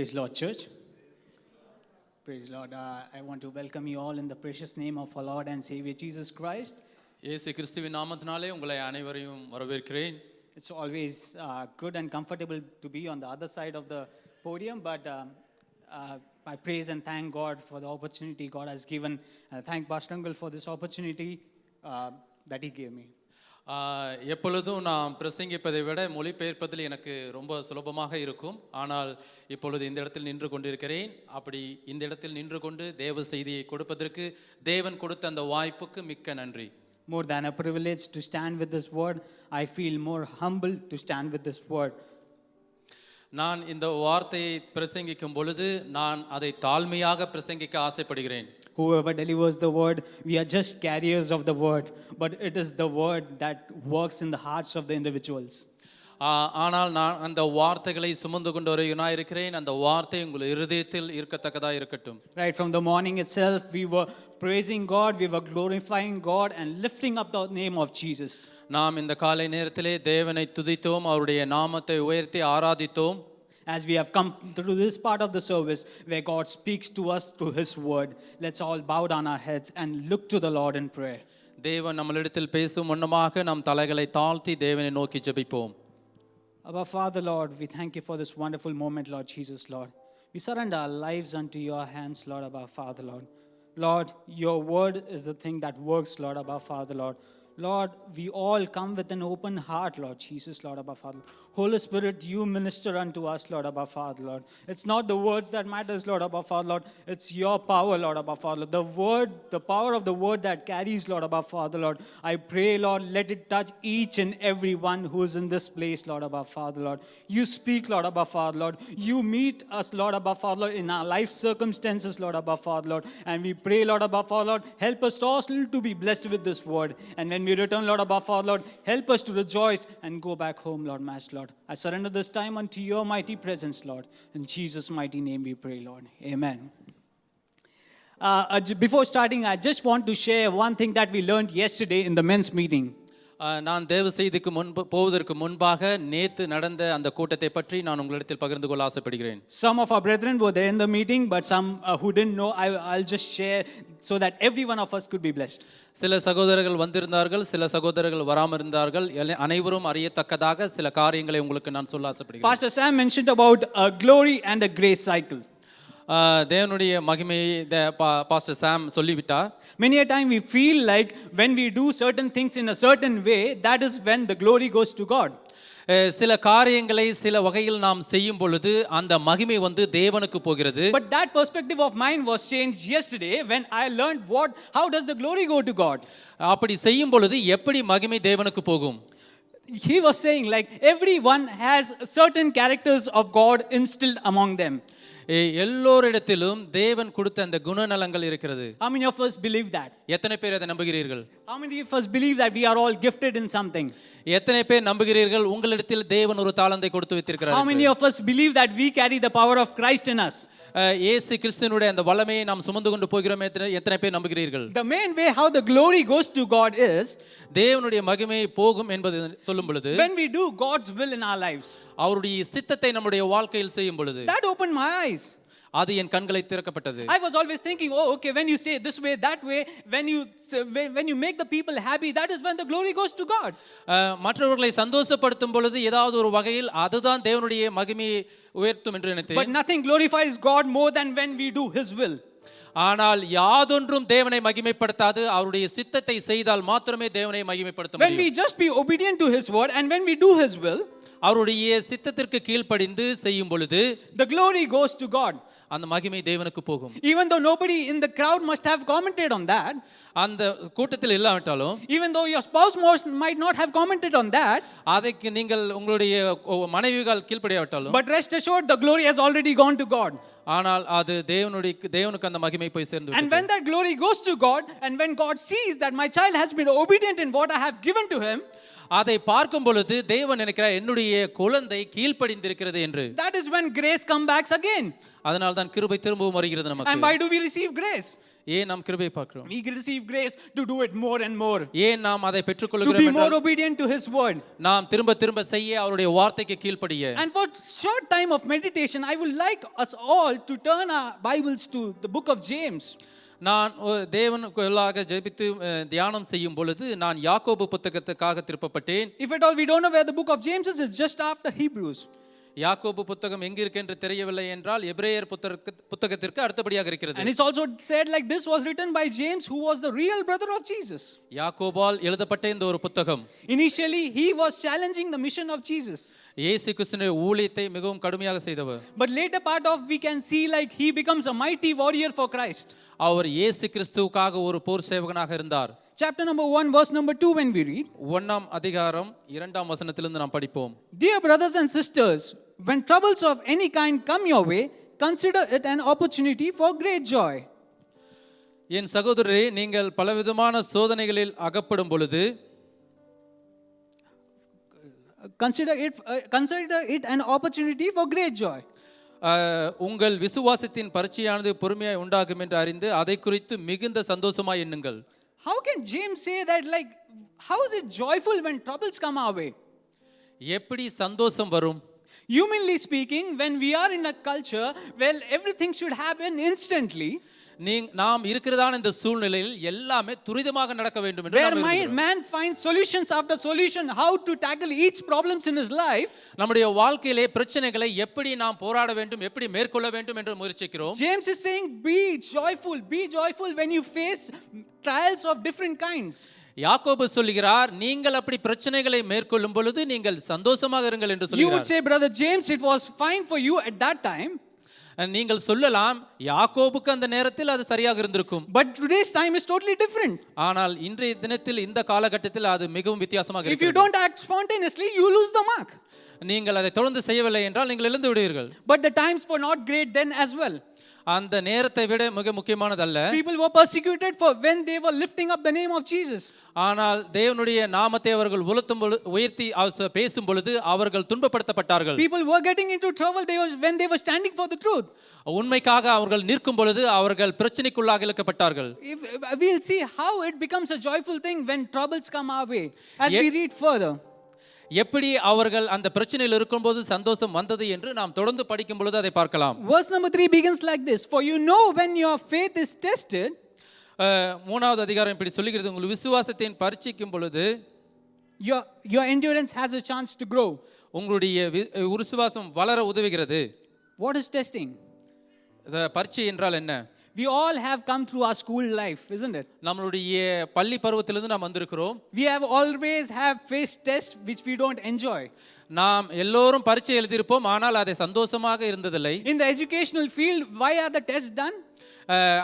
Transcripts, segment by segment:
Praise Lord, church. Praise Lord. I want to welcome you all in the precious name of our Lord and Savior Jesus Christ. இயேசு கிறிஸ்துவின் நாமத்தினாலே உங்களை அனைவரையும் வரவேற்கிறேன். It's always good and comfortable to be on the other side of the podium, but I praise and thank God for the opportunity God has given. And I thank Pastor Uncle for this opportunity that he gave me. எப்பொழுதும் நான் பிரசங்கிப்பதை விட மொழிபெயர்ப்பதில் எனக்கு ரொம்ப சுலபமாக இருக்கும். ஆனால் இப்பொழுது இந்த இடத்தில் நின்று கொண்டிருக்கிறேன். அப்படி இந்த இடத்தில் நின்று கொண்டு தேவ செய்தியை கொடுப்பதற்கு தேவன் கொடுத்த அந்த வாய்ப்புக்கு மிக்க நன்றி. More than a privilege to stand with this word, I feel more humble to stand with this word. நான் இந்த வார்த்தையை பிரசங்கிக்கும் பொழுது நான் அதை தாழ்மையாக பிரசங்கிக்க ஆசைப்படுகிறேன். Whoever delivers the word, we are just carriers of the word, but it is the word that works in the hearts of the individuals. ஆனால் நான் அந்த வார்த்தைகளை சுமந்து கொண்டு வருகிறவனாய் இருக்கிறேன். அந்த வார்த்தை உங்கள் இருதயத்தில் இருக்கத்தக்கதா இருக்கட்டும். Right from the morning itself, we were praising God, we were glorifying God and lifting up the name of Jesus. நாம் இந்த காலை நேரத்திலே தேவனை துதித்தோம், அவருடைய நாமத்தை உயர்த்தி ஆராதித்தோம். As we have come through this part of the service where God speaks to us through His word, let's all bow down our heads and look to the Lord in prayer. தேவன் நம்மளிடத்தில் பேசும் வண்ணமாக நம் தலைகளை தாழ்த்தி தேவனை நோக்கி ஜெபிப்போம். Our Father, Lord, we thank you for this wonderful moment, Lord Jesus, Lord. We surrender our lives unto your hands, Lord, our Father, Lord. Lord, your word is the thing that works, Lord, our Father, Lord. Lord, we all come with an open heart, Lord Jesus, Lord, our Father. Holy Spirit, you minister unto us, Lord, our Father, Lord. It's not the words that matters, Lord, our Father, Lord. It's your power, Lord, our Father. The word, the power of the word that carries, Lord, our Father, Lord. I pray, Lord, let it touch each and every one who is in this place, Lord, our Father, Lord. You speak, Lord, our Father, Lord. You meet us, Lord, our Father, Lord, in our life circumstances, Lord, our Father, Lord. And we pray, Lord, our Father, Lord, help us also to be blessed with this word. And when we return, Lord, above our Lord, help us to rejoice and go back home, Lord, Master, Lord. I surrender this time unto your mighty presence, Lord. In Jesus' mighty name we pray, Lord. Amen. Before starting, I just want to share one thing that we learned yesterday in the men's meeting. நான் தேவ செய்திக்கு போவதற்கு முன்பாக நேத்து நடந்த அந்த கூட்டத்தை பற்றி நான் உங்களிடத்தில் பகிர்ந்து கொள்ள ஆசைப்படுகிறேன். Some of our brethren were there in the meeting, but some who didn't know, I'll just share so that every one of us could be blessed. சில சகோதரர்கள் வந்திருந்தார்கள், சில சகோதரர்கள் வராமல் இருந்தார்கள். அனைவரும் அறியத்தக்கதாக சில காரியங்களை உங்களுக்கு நான் சொல்ல ஆசைப்படுகிறேன். Pastor Sam mentioned about a glory and a grace cycle. தேவனுடைய மகிமையை பாஸ்டர் சாம் சொல்லிவிட்டார். Many a time we feel like when we do certain things in a certain way, that is when the glory goes to God. சில காரியங்களை சில வகையில் நாம் செய்யும் பொழுது அந்த மகிமை வந்து தேவனுக்கு போகிறது. But that perspective of mine was changed yesterday when I learned how does the glory go to God. அப்படி செய்யும் பொழுது எப்படி மகிமை தேவனுக்கு போகும்? He was saying like everyone has certain characters of God instilled among them. எல்லோரிடத்திலும் தேவன் கொடுத்த அந்த குணநலங்கள் இருக்கிறது. How many of us believe that? எத்தனை பேர் அதை நம்புகிறீர்கள்? How many of us believe that we are all gifted in something? எத்தனை பேர் நம்புகிறீர்கள் உங்களிடத்தில் தேவன் ஒரு தாளந்தை கொடுத்து வைத்திருக்கிறார்? How many of us believe that we carry the power of Christ in us? இயேசு கிறிஸ்துவினுடைய அந்த வல்லமையை நாம் சுமந்து கொண்டு போகிறோம். எத்தனை பேர் நம்புகிறீர்கள்? The main way how the glory goes to God is தேவனுடைய மகிமை போகும் என்பது சொல்லும் பொழுது when we do God's will in our lives. அவருடைய சித்தத்தை நம்முடைய வாழ்க்கையில் செய்யும் பொழுது that opened my eyes. அது என் கண்களை திறக்கப்பட்டது. I was always thinking, oh okay, when you say this way, that way, when you make the people happy, that is when the glory goes to God. மற்றவர்களை சந்தோஷப்படுத்தும் பொழுது ஏதாவது ஒரு வகையில் அதுதான் தேவனுடைய மகிமையை உயர்த்தும் என்று நினைத்தேன். But nothing glorifies God more than when we do His will. ஆனால் யாதொன்றும் தேவனை மகிமைப்படுத்தாது. அவருடைய சித்தத்தை செய்தால் மாத்திரமே தேவனை மகிமைப்படுத்த முடியும். When we just be obedient to His word and when we do His will, அவருடைய சித்தத்திற்கு கீழ்ப்படிந்து செய்யும் பொழுது the glory goes to God. அந்த மகிமை தேவனுக்கு போகும். Even though nobody in the crowd must have commented on that, அந்த கூட்டத்தில் இல்லாவிட்டாலும், even though your spouse might not have commented on that, அதற்கு நீங்கள் உங்களுடைய மனைவிகள் கீழ்ப்படியாவிட்டாலும், but rest assured the glory has already gone to God. ஆனால் அது தேவனுக்கு அந்த மகிமை போய் சேர்ந்து. And when that glory goes to God and when God sees that my child has been obedient in what I have given to him, அதை பார்க்கும் பொழுது தேவன் நினைக்கிறார் என்னுடைய குழந்தை கீழ்ப்படிந்திருக்கிறது என்று. that is when grace comes back again. அதனால தான் கிருபை திரும்பவும் வருகிறது நமக்கு. And why do we receive grace? ஏன் நாம் கிருபையை பார்க்கிறோம்? We receive grace to do it more and more. ஏன் நாம் அதை To பெற்றுக்கொள்கிறோம் be more என்றால் obedient to His word. நாம் திரும்ப திரும்ப செய்ய அவருடைய வார்த்தைக்கு கீழ்ப்படிய. And for short time of meditation, I would like us all to turn our Bibles to the book of James. நான் தேவனுக்குள்ளாக ஜெபித்து தியானம் செய்யும் பொழுது நான் யாக்கோபு புத்தகத்துக்காக திருப்பப்பட்டேன். If at all we don't know where the book of James is, it's just after Hebrews. யாக்கோபு புத்தகம் எங்க இருக்கு என்று தெரியவில்லை என்றால் எபிரேயர் புத்தகத்திற்கு அடுத்தபடியாக இருக்கிறது. And it's also said like this was written by James, who was the real brother of Jesus. யாக்கோபால் எழுதப்பட்ட இந்த ஒரு புத்தகம். Initially he was challenging the mission of Jesus. இயேசு கிறிஸ்துவின் ஊழியத்தை மிகவும் கடுமையாக செய்தவர். But later part of we can see like he becomes a mighty warrior for Christ. அவர் இயேசு கிறிஸ்துவுக்காக ஒரு போர் சேவகனாக இருந்தார். Chapter number 1 verse number 2 when we read, 1ஆம் அதிகாரம் 2ஆம் வசனத்திலிருந்து நாம் படிப்போம். Dear brothers and sisters, when troubles of any kind come your way, consider it an opportunity for great joy. என் சகோதரரே, நீங்கள் பலவிதமான சோதனைகளில் அகப்படும் பொழுது consider it an opportunity for great joy. உங்கள் விசுவாசத்தின் பரீட்சையானது பொறுமையாய் உண்டாகும் என்று அறிந்து அதை குறித்து மிகுந்த சந்தோஷமாய் எண்ணுங்கள். How can James say that, like, how is it joyful when troubles come our way? எப்படி சந்தோஷம் வரும்? Humanly speaking, when we are in a culture where everything should happen instantly, நாம் இருக்கிறதான இந்த சூழ்நிலையில் எல்லாமே துரிதமாக நடக்க வேண்டும் என்று where man finds solutions after solution how to tackle each problems in his life, நம்முடைய வாழ்க்கையிலே பிரச்சனைகளை எப்படி நாம் போராட வேண்டும், எப்படி மேற்கொள்ள வேண்டும் என்று முயற்சிக்கிறோம். James is saying be joyful when you face trials of different kinds. யாக்கோபு சொல்கிறார், நீங்கள் அப்படி பிரச்சனைகளை மேற்கொள்ளும் பொழுது நீங்கள் சந்தோஷமாக இருங்கள் என்று சொல்கிறார். You would say, brother James, it was fine for you at that time. நீங்கள் சொல்லலாம், யாக்கோபுக்கு அந்த நேரத்தில் அது சரியாக இருந்திருக்கும். But today's time is totally different. ஆனால் இன்றைய தினத்தில் இந்த காலகட்டத்தில் அது மிகவும் வித்தியாசமாக இருக்கிறது. If you don't act spontaneously, you lose the mark. நீங்கள் அதை தொடர்ந்து செய்யவில்லை என்றால் நீங்கள் இழந்து விடுவீர்கள். But the times were not great then as well. அந்த நேரத்தை விட மிக முக்கியமானதல்ல. People were persecuted for when they were lifting up the name of Jesus. ஆனால் தேவனுடைய நாமத்தை அவர்கள் உயர்த்தி பேசும் பொழுது அவர்கள் துன்பப்படுத்தப்பட்டார்கள். People were getting into trouble when they were standing for the truth. உண்மைக்காக அவர்கள் நிற்கும் பொழுது அவர்கள் பிரச்சனைக்குள்ளாக இழுக்கப்பட்டார்கள். We'll see how it becomes a joyful thing when troubles come our way as we read further. எப்படி அவர்கள் அந்த பிரச்சனையில் இருக்கும்போது சந்தோஷம் வந்தது என்று நாம் தொடர்ந்து படிக்கும் பொழுது அதை பார்க்கலாம். Verse number 3 begins like this, for you know when your faith is tested. 3வது அதிகாரம் இப்படி சொல்லுகிறது, உங்கள் விசுவாசத்தின் பரீட்சிக்கும் பொழுது your endurance has a chance to grow. உங்களுடைய விசுவாசம் வளர உதவுகிறது. What is testing? பரீட்சை என்றால் என்ன? We all have come through our school life, isn't it? நம்மளுடைய பள்ளி பருவத்திலிருந்து நாம் வந்திருக்கிறோம். We have always have faced tests which we don't enjoy. நாம் எல்லோரும் பரீட்சை எழுதியிருப்போம், ஆனால் அதை சந்தோஷமாக இருந்ததில்லை. In the educational field, why are the tests done?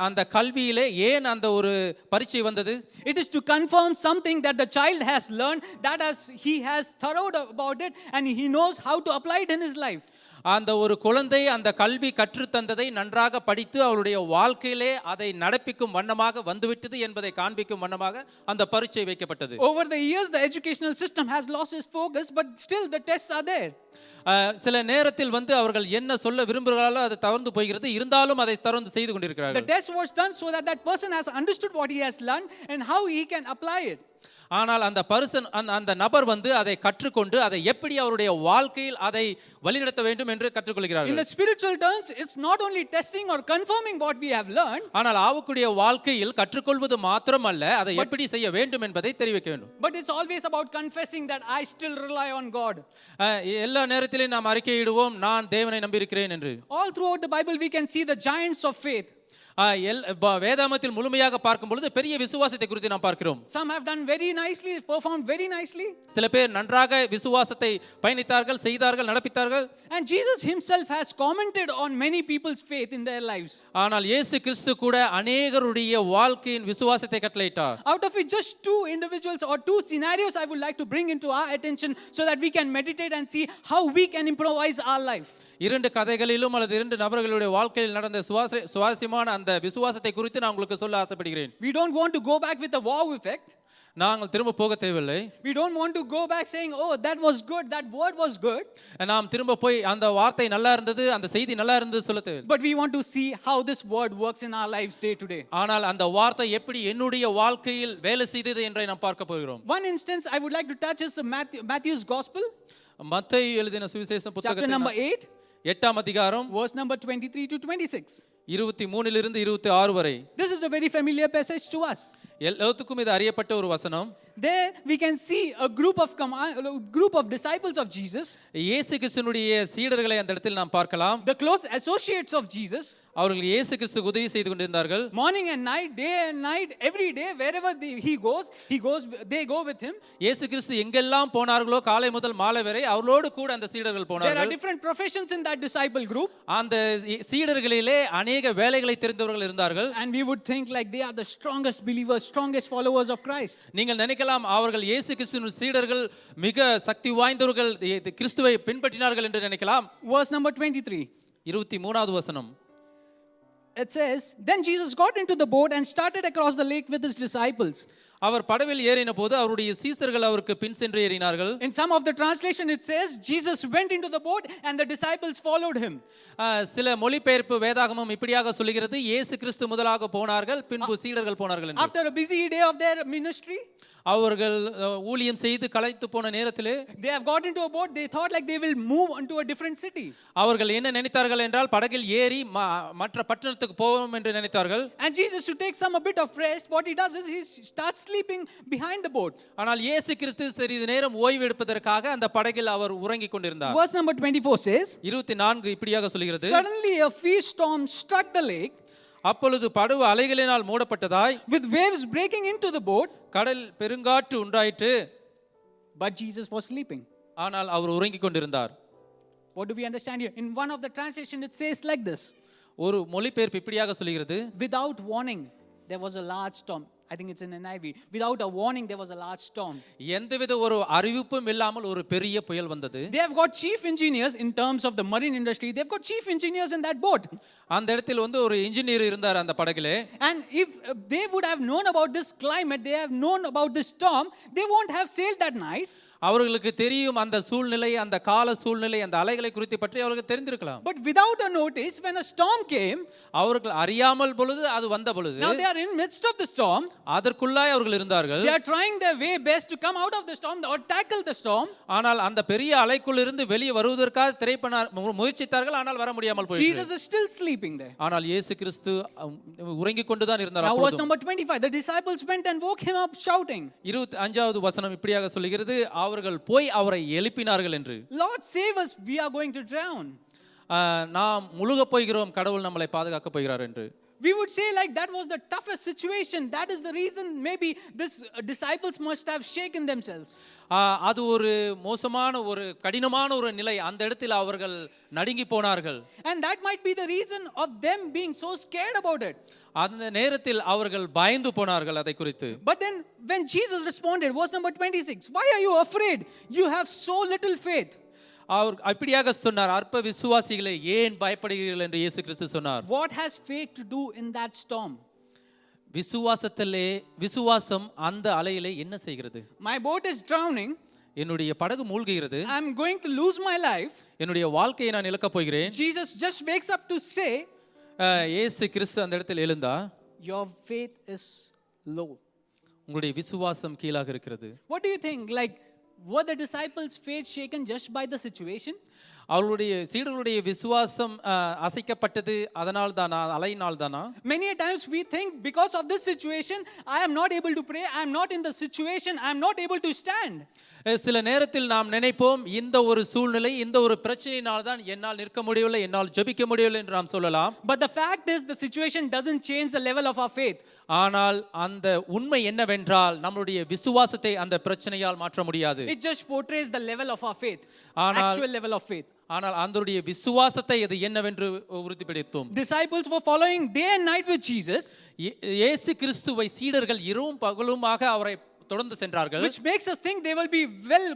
அந்த கல்வியிலே ஏன் அந்த ஒரு பரீட்சை வந்தது? It is to confirm something that the child has learned, that he has thorough about it and he knows how to apply it in his life. அந்த ஒரு குழந்தை அந்த கல்வி கற்று தந்ததை நன்றாக படித்து அவருடைய வாழ்க்கையிலே அதை நடப்பிக்கும் வண்ணமாக வந்துவிட்டது என்பதை காண்பிக்கும் வண்ணமாக அந்த பரீட்சை வைக்கப்பட்டது. Over the years the educational system has lost its focus, but still the tests are there. சில நேரத்தில் அவர்கள் என்ன சொல்ல விரும்புகிறார்களோ அது தவறு போகிறது, இருந்தாலும் அதை தொடர்ந்து செய்து கொண்டிருக்கிறார்கள். The test was done so that person has understood what he has learned and how he can apply it. ஆனால் அந்த நபர் அதை கற்றுக்கொண்டு அதை எப்படி அவருடைய வாழ்க்கையில் அதை வழிநடத்த வேண்டும் என்று கற்றுக்கொள்கிறார்கள். In the spiritual terms, it's not only testing or confirming what we have learned. ஆனால் ஆவிக்குரிய வாழ்க்கையில் கற்றுக்கொள்வது மாத்திரமல்ல, அதை எப்படி செய்ய வேண்டும் என்பதை தெரிவிக்க வேண்டும். But it's always about confessing that I still rely on God. எல்லா நேரத்திலும் நாம் அறிக்கையிடுவோம், நான் தேவனை நம்பியிருக்கிறேன் என்று. All throughout the Bible we can see the giants of faith. வேதாகமத்தில் முழுமையாக பார்க்கும் பொழுது பெரிய விசுவாசத்தை குறித்து நாம் பார்க்கிறோம். Some have done very nicely, performed very nicely. சில பேர் நன்றாக விசுவாசத்தை பயணித்தார்கள், செய்தார்கள், நடப்பித்தார்கள். And Jesus himself has commented on many people's faith in their lives. ஆனால் இயேசு கிறிஸ்து கூட அநேகருடைய வாழ்க்கையின் விசுவாசத்தை கட்டளையிட்டார். Out of it just two individuals or two scenarios I would like to bring into our attention so that we can meditate and see how we can improvise our life. இரண்டு கதைகளிலும் அல்லது இரண்டு நபர்களுடைய வாழ்க்கையில் நடந்த சுவாரஸ்யமான அந்த விசுவாசத்தை குறித்து நான் உங்களுக்கு சொல்ல ஆசைப்படுகிறேன். We don't want to go back with a wow effect. நாங்கள் திரும்ப போக தேவையில்லை. We don't want to go back saying, oh, that was good, that word was good. நாம் திரும்ப போய் அந்த வார்த்தை நல்லா இருந்தது, அந்த செய்தி நல்லா இருந்தது சொல்ல தேவையில்லை. But we want to see how this word works in our lives day to day. ஆனால் அந்த வார்த்தை எப்படி என்னுடைய வாழ்க்கையில் வேலை செய்தது என்றை நாம் பார்க்க போகிறோம். One instance I would like to touch is the Matthew's Gospel. மத்தேயு எழுதின சுவிசேஷம் Chapter number 8. 8ஆம் அதிகாரம் Verse number 23 to 26. 23 இலிருந்து 26 வரை. This is a very familiar passage to us. எல்லாத்துக்கும் இது அறியப்பட்ட ஒரு வசனம். There we can see a group of disciples of Jesus. இயேசு கிறிஸ்துவினுடைய சீடர்களை அந்த இடத்தில் நாம் பார்க்கலாம். The close associates of Jesus. அவர்கள் இயேசு கிறிஸ்துவுக்கு உதவி செய்து கொண்டிருந்தார்கள். Morning and night, day and night, every day, wherever he goes, they go with him. இயேசு கிறிஸ்து எங்கெல்லாம் போனார்களோ காலை முதல் மாலை வரை அவரோடு கூட அந்த சீடர்கள் போனார்கள். There are different professions in that disciple group. அந்த சீடர்களிலே அநேக வேலைகளை தெரிந்தவர்கள் இருந்தார்கள். And we would think like they are the strongest believers, strongest followers of Christ. நீங்கள் நினைக்கலாம் அவர்கள் இயேசு கிறிஸ்துவின் சீடர்கள் மிக சக்தி வாய்ந்தவர்கள், கிறிஸ்துவை பின்பற்றினார்கள் என்று நினைக்கலாம். Verse number 23. 23வது வசனம். It says, then Jesus got into the boat and started across the lake with his disciples. அவர் படவில் ஏறின போது அவருடைய சீசர்கள் அவருக்கு பின் சென்று ஏறினார்கள். In some of the translation it says Jesus went into the boat and the disciples followed him. சில மொழிபெயர்ப்பு வேதாகமம் இப்படியாக சொல்கிறது, இயேசு கிறிஸ்து முதலாக போனார்கள், பின்பு சீடர்கள் போனார்கள் என்று. After a busy day of their ministry, அவர்கள் ஊழியம் செய்து களைத்து போன நேரத்திலே they have got into a boat. They thought like they will move into a different city. அவர்கள் என்ன நினைத்தார்கள் என்றால் படகில் ஏறி மற்ற பட்டணத்துக்கு போவோம் என்று நினைத்தார்கள். And Jesus, to take some a bit of rest, what he does is he starts sleeping behind the boat. ஆனால் இயேசு கிறிஸ்து சிறிது நேரம் ஓய்வு எடுப்பதற்காக அந்த படகில் அவர் உறங்கிக் கொண்டிருந்தார். Verse number 24 says, 24 இப்படியாக சொல்கிறது, suddenly a fierce storm struck the lake. அப்பொழுது படகு அலைகளினால் மூடப்பட்டதாய், with waves breaking into the boat, கடல் பெருங்காற்று உண்டாயிற்று. but Jesus was sleeping. ஆனால் அவர் உறங்கிக் கொண்டிருந்தார். What do we understand here? In one of the translation it says like this. ஒரு மொழிபெயர்ப்பு இப்படியாக சொல்கிறது, without warning there was a large storm. I think it's in NIV. Without a warning there was a large storm. எந்தவித ஒரு அறிவிப்பும் இல்லாமல் ஒரு பெரிய புயல் வந்தது. They have got chief engineers in terms of the marine industry. They've got chief engineers in that boat. அந்த இடத்தில் ஒரு இன்ஜினியர் இருந்தார் அந்த படகிலே. And if they would have known about this climate, they have known about this storm, they won't have sailed that night. அவர்களுக்கு தெரியும் அந்த சூழ்நிலை, அந்த கால சூழ்நிலை, அந்த அலைகளை குறித்து பற்றி அவர்களுக்கு தெரிந்திருக்கலாம். But without a notice, when a storm came, அவர்கள் அறியாமல் பொழுது அது வந்த பொழுது, now they are in midst of the storm. அதற்குள்ளாய் அவர்கள் இருந்தார்கள். They are trying their way best to come out of the storm or tackle the storm. ஆனால் அந்த பெரிய அலைக்குள் இருந்து வெளியே வருவதற்காக முயற்சித்தார்கள், ஆனால் வர முடியாமல் போயிற்று. Jesus is still sleeping there. ஆனால் இயேசு கிறிஸ்து உறங்கிக் கொண்டுதான் இருந்தார். Now verse number 25, the disciples went and woke him up shouting. 25வது வசனம் இப்படியாக சொல்கிறது, அவர்கள் போய் அவரை எழுப்பினார்கள் என்று. Lord save us, we are going to drown. நாம் முழுக போகிறோம், கடவுள் நம்மளை பாதுகாக்க போகிறார் என்று. We would say like that was the toughest situation. That is the reason maybe this disciples must have shaken themselves. அது ஒரு மோசமான ஒரு கடினமான ஒரு நிலை, அந்த இடத்தில் அவர்கள் நடுங்கி போனார்கள். And that might be the reason of them being so scared about it. அந்த நேரத்தில் அவர்கள் பயந்து போனார்கள் அதை குறித்து. But then when Jesus responded, verse number 26, why are you afraid? You have so little faith. அவர் அப்படியாக சொன்னார், அற்ப விசுவாசிகளே ஏன் பயப்படுகிறீர்கள் என்று இயேசு கிறிஸ்து சொன்னார். What has faith to do in that storm? விசுவாசம் அந்த அலையிலே என்ன செய்கிறது? My boat is drowning. என்னுடைய படகு மூழ்குகிறது. I am going to lose my life. என்னுடைய வாழ்க்கையை நான் இழக்க போகிறேன். Jesus just wakes up to say, இயேசு கிறிஸ்து அந்த இடத்தில் எழுந்தா, your faith is low. உங்களுடைய விசுவாசம் கீழாக இருக்கிறது. What do you think? Like, were the disciples' faith shaken just by the situation? அவர்களுடைய சீடர்களுடைய விசுவாசம் அசைக்கப்பட்டது அதனால் தானா, அலையினால் தானா? Many a times we think because of this situation I am not able to pray, I am not in the situation, I am not able to stand. சில நேரத்தில் நாம் நினைப்போம், இந்த ஒரு சூழ்நிலை, இந்த ஒரு பிரச்சனையினால் தான் என்னால் நிற்க முடியவில்லை, என்னால் ஜெபிக்க முடியவில்லை என்று நாம் சொல்லலாம். But the fact is the situation doesn't change the level of our faith. ஆனால் அந்த உண்மை என்னவென்றால் நம்மளுடைய விசுவாசத்தை அந்த பிரச்சனையால் மாற்ற முடியாது. It just portrays the level of our faith, ஆனால் actual level of faith. ஆனால் அவருடைய விசுவாசத்தை அது என்னவென்று உறுதிப்படுத்தும். Disciples were following day and night with Jesus. இயேசு கிறிஸ்துவை சீடர்கள் இரவும் பகலுமாக அவரை தொடர்ந்து சென்றார்கள். which makes us think they will be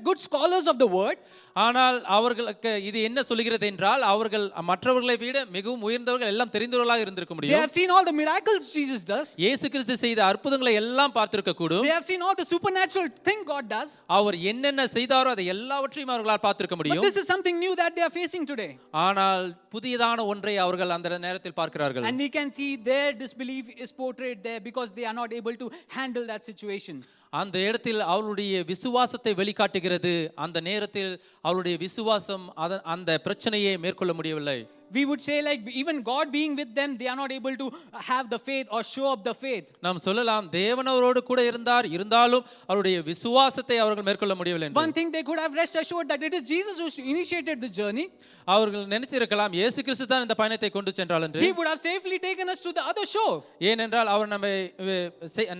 good scholars of the word. ஆனால் அவர்களுக்கு இது என்ன சொல்கிறது என்றால் அவர்கள் மற்றவர்களை விட மிகவும் உயர்ந்தவர்கள், எல்லாம் தெரிந்தவர்களாக இருந்திருக்க They முடியும். have seen all the miracles Jesus does. இயேசு கிறிஸ்து செய்த அற்புதங்களை எல்லாம் பார்த்திருக்க கூடும். They have seen all the supernatural thing God does. அவர் என்னென்ன செய்தாரோ அதை எல்லாவற்றையும் அவர்களால் பார்த்திருக்க But முடியும். this is something new that they are facing today. ஆனால் புதியதான ஒன்றை அவர்கள் அந்த நேரத்தில் பார்க்கிறார்கள். And we can see their disbelief is portrayed there because they are not able to handle that situation. அந்த இடத்தில் அவளுடைய விசுவாசத்தை வெளிக்காட்டுகிறது. அந்த நேரத்தில் அவளுடைய விசுவாசம் அந்த பிரச்சனையை மேற்கொள்ள முடியவில்லை. We would say like even God being with them, they are not able to have the faith or show up the faith. நாம் சொல்லலாம் தேவன் அவரோடு கூட இருந்தாலும் அவருடைய விசுவாசத்தை அவர்கள் மேற்கொள்ள முடியவில்லை என்று. One thing they could have rest assured that it is Jesus who initiated the journey. அவர்கள் நினைச்சிருக்கலாம் இயேசு கிறிஸ்து தான் இந்த பயணத்தை கொண்டு சென்றார் என்று. He would have safely taken us to the other shore. ஏனென்றால் அவர் நம்மை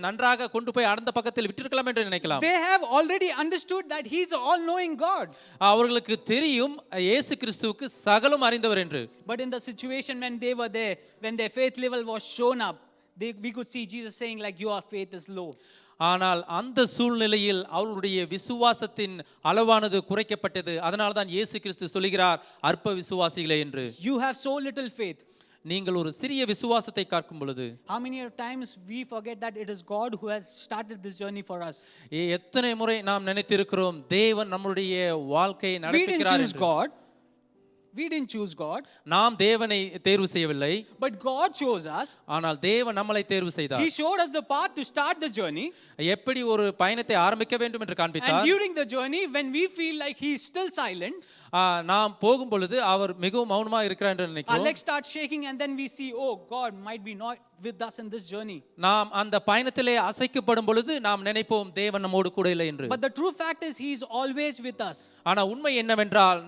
நன்றாக கொண்டு போய் அடுத்த பக்கத்தில் விட்டிருக்கலாம் என்று நினைக்கலாம். They have already understood that he is all knowing God. அவர்களுக்கு தெரியும் இயேசு கிறிஸ்துவுக்கு சகலம் அறிந்தவர் என்று. But in the situation when they were there, when their faith level was shown up, we could see Jesus saying like your faith is low. ஆனால் அந்த சூழ்நிலையில் அவளுடைய விசுவாசத்தின் அளவானது குறைக்கப்பட்டது. அதனால தான் இயேசு கிறிஸ்து சொல்கிறார் அற்ப விசுவாசிகளே என்று. You have so little faith. நீங்கள் ஒரு சிறிய விசுவாசத்தை காக்கும் பொழுது How many times we forget that it is God who has started this journey for us. எத்தனை முறை நாம் நினைத்திருக்கிறோம் தேவன் நம்மளுடைய வாழ்க்கையை நடத்துகிறார் என்று. We didn't choose God. நாம் தேவனை தேர்வு செய்யவில்லை. But God chose us. ஆனால் தேவன் நம்மளை தேர்வு செய்தார். He showed us the path to start the journey. எப்படி ஒரு பயணத்தை ஆரம்பிக்க வேண்டும் என்று காண்பித்தார். And during the journey when we feel like he is still silent, நாம் போகும் பொழுது அவர் மிகவும் மௌனமாக இருக்கிறார் என்று நினைக்கிறோம். our legs start shaking and then we see oh God might be not with us in this journey. நாம் அந்த பயணத்திலே அசைக்கப்படும் பொழுது நாம் நினைப்போம் தேவன் நம்மோடு கூட இல்லை என்று. But the true fact is he is always with us. ஆனா உண்மை என்னவென்றால்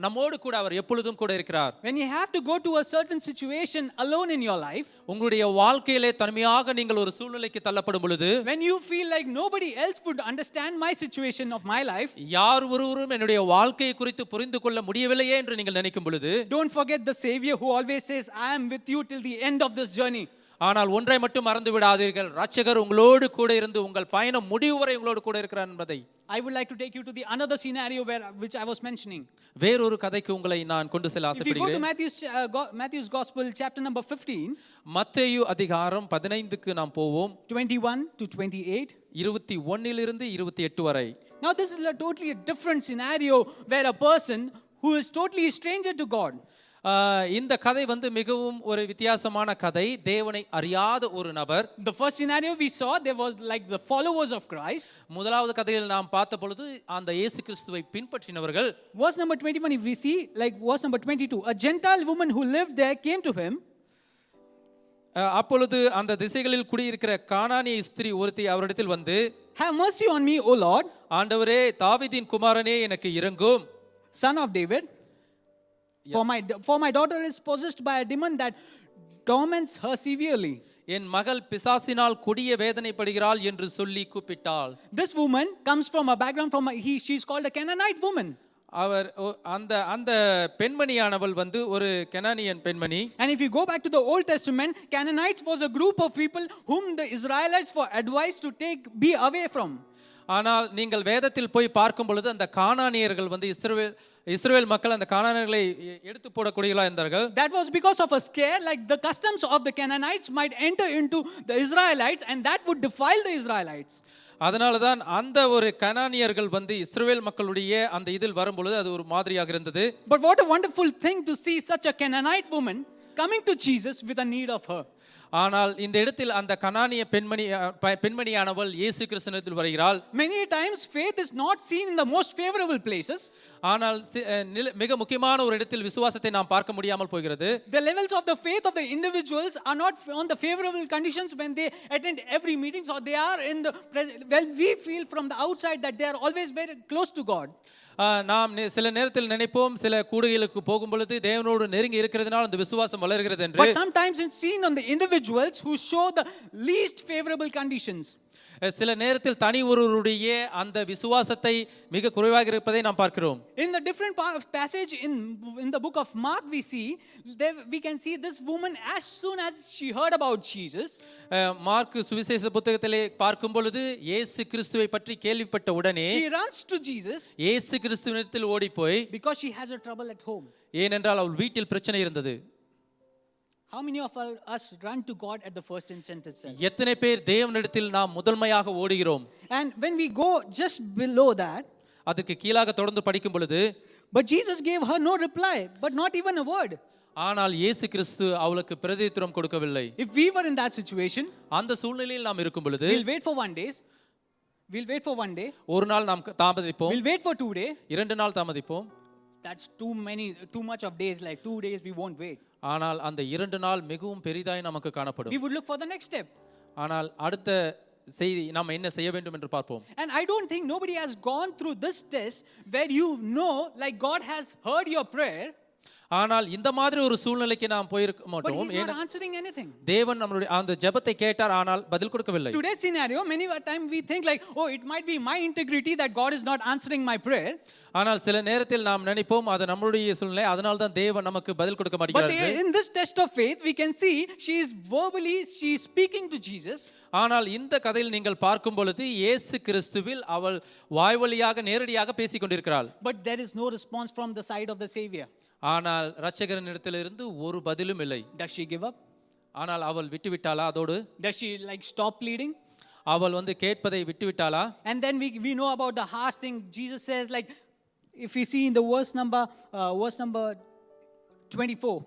நம்மோடு கூட அவர் எப்பொழுதும் கூட இருக்கிறார். When you have to go to a certain situation alone in your life, உங்களுடைய வாழ்க்கையிலே தனிமையாக நீங்கள் ஒரு சூழ்நிலைக்கு தள்ளப்படும் பொழுது, when you feel like nobody else would understand my situation of my life, யார் ஒருவரும் என்னுடைய வாழ்க்கையை குறித்து புரிந்து கொள்ள முடியவில்லையே என்று நீங்கள் நினைக்கும் பொழுது, don't forget the Savior who always says I am with you till the end of this journey. ஆனால் ஒன்றை மட்டும் மறந்து விடாதீர்கள், இரட்சகர் உங்களோடு கூட இருந்து உங்கள் பயணம் முடிவு வரை உங்களோடு கூட இருக்கிறார் என்பதை. I would like to take you to the another scenario which I was mentioning. வேறொரு கதைக்கு உங்களை நான் கொண்டு செல்ல ஆசைப்படுகிறேன். If you go to Matthew's Gospel chapter number 15, மத்தேயு அதிகாரம் 15க்கு நாம் போவோம். 21 to 28. 21 இலிருந்து 28 வரை. Now this is totally a different scenario where a person who is totally a stranger to God. இந்த கதை மிகவும் ஒரு வித்தியாசமான கதை. தேவனை அறியாத ஒரு நபர். The first scenario we saw, there was like the followers of Christ. முதலாவது கதையில் நாம் பார்த்த பொழுது அந்த இயேசு கிறிஸ்துவை பின்பற்றினவர்கள். Verse number 21, if we see like verse number 22, a Gentile woman who lived there came to him. அப்பொழுது அந்த திசைகளில் குடியிருக்கிற கானானிய ஸ்திரீ ஒருத்தி அவரிடத்தில் வந்து, have mercy on me, O Lord, ஆண்டவரே தாவீதின் குமாரனே எனக்கு இரங்கும், son of David. For my daughter is possessed by a demon that torments her severely. என் மகள் பிசாசினால் கொடிய வேதனைப்படுகிறாள் என்று சொல்லி கூப்பிட்டாள். This woman comes from a background she is called a Canaanite woman. அவர் அந்த பெண்மணியானவள் ஒரு கனானியன் பெண்மணி. And if you go back to the Old Testament, Canaanites was a group of people whom the Israelites were advised to be away from. ஆனால் நீங்கள் வேதத்தில் போய் பார்க்கும் பொழுது அந்த கானானியர்கள் இஸ்ரவேல் மக்கள் அந்த கானானியர்களை எடுத்து போடக்கூடியவர்களாக இருந்தார்கள். That was because of a scare, like the customs of the Canaanites might enter into the Israelites and that would defile the Israelites. அதனால தான் அந்த ஒரு கனானியர்கள் இஸ்ரவேல் மக்களுடைய அந்த இதில் வரும்பொழுது அது ஒரு மாதிரியாக இருந்தது. But what a wonderful thing to see such a Canaanite woman coming to Jesus with a need of her. ஆனால் இந்த இடத்தில் அந்த கனானிய பெண்மணியானவள் இயேசு கிறிஸ்துவினிடத்தில் வருகிறாள். Many times faith is not seen in the most favorable places. ஆனால் மிக முக்கியமான ஒரு இடத்தில் விசுவாசத்தை நாம் பார்க்க முடியாமல் போகிறது. The levels of the faith of the individuals are not on the favorable conditions when they attend every meetings or they are in the well we feel from the outside that they are always very close to God. நாம் சில நேரத்தில் நினைப்போம் சில கூடுகைகளுக்கு போகும் பொழுது தேவனோடு நெருங்கி இருக்கிறதுனால அந்த விசுவாசம் வளர்கிறது என்று. But sometimes it's seen on the individuals who show the least favorable conditions. சில நேரத்தில் தனி ஒருவருடைய அந்த விசுவாசத்தை மிக குறைவாக இருப்பதை நாம் பார்க்கிறோம். In the different passage in the book of Mark, we can see this woman, as soon as she heard about Jesus, mark சுவிசேஷ புத்தகத்திலே பார்க்கும் பொழுது இயேசு கிறிஸ்துவை பற்றி கேள்விப்பட்ட உடனே she runs to Jesus இயேசு கிறிஸ்துவினிடத்தில் ஓடி போய், because she has a trouble at home. ஏனென்றால் அவள் வீட்டில் பிரச்சனை இருந்தது. How many of us run to God at the first instant itself? எத்தனை பேர் தேவனிடத்தில் நாம் முதன்மையாக ஓடுகிறோம்? And when we go just below that, அதுக்கு கீழாக தொடர்ந்து படிக்கும் பொழுது, but Jesus gave her no reply, but not even a word. ஆனால் இயேசு கிறிஸ்து அவளுக்கு பிரதியுத்தரம் கொடுக்கவில்லை. If we were in that situation, அந்த சூழ்நிலையில் நாம் இருக்கும் பொழுது, we'll wait for 1 day. We'll wait for 1 day. ஒரு நாள் நாம் தாமதிப்போம். We'll wait for 2 days. 2 நாள் தாமதிப்போம். That's too much of days. Like 2 days we won't wait. ஆனால் அந்த 2 நாள் மிகவும் பெரிதாய் நமக்கு காணப்படும். We would look for the next step. ஆனால் அடுத்த செய்தி நாம் என்ன செய்ய வேண்டும் என்று பார்ப்போம். And I don't think nobody has gone through this test where you know like God has heard your prayer. ஆனால் இந்த மாதிரி ஒரு சூழ்நிலைக்கு நாம் போயிருக்க But மாட்டோம். he's not answering anything. தேவன் நம்மளுடைய அந்த ஜெபத்தை கேட்டார், ஆனால் பதில் கொடுக்கவில்லை. Today's scenario, many a time we think like, oh, it might be my integrity that God is not answering my prayer. ஆனால் சில நேரத்தில் நாம் நினைப்போம் அது நம்மளுடைய சூழ்நிலை, அதனால தான் தேவன் நமக்கு பதில் கொடுக்க But மாட்டேங்கிறார். in this test of faith, we can see she is speaking to Jesus. ஆனால் இந்த கதையில் நீங்கள் பார்க்கும் பொழுது இயேசு கிறிஸ்துவில் அவள் வாய்வழியாக நேரடியாக பேசிக் கொண்டிருக்கிறாள். But there is no response from the side of the Savior. ஆனால் இரட்சகரிடத்திலிருந்து ஒரு பதிலும் இல்லை. Does she give up? ஆனால் அவள் விட்டுவிட்டாளா? அதோடு Does she like stop pleading? அவள் கேட்பதை விட்டுவிட்டாளா? And then we know about the harsh thing. Jesus says, like, if we see in the verse number 24,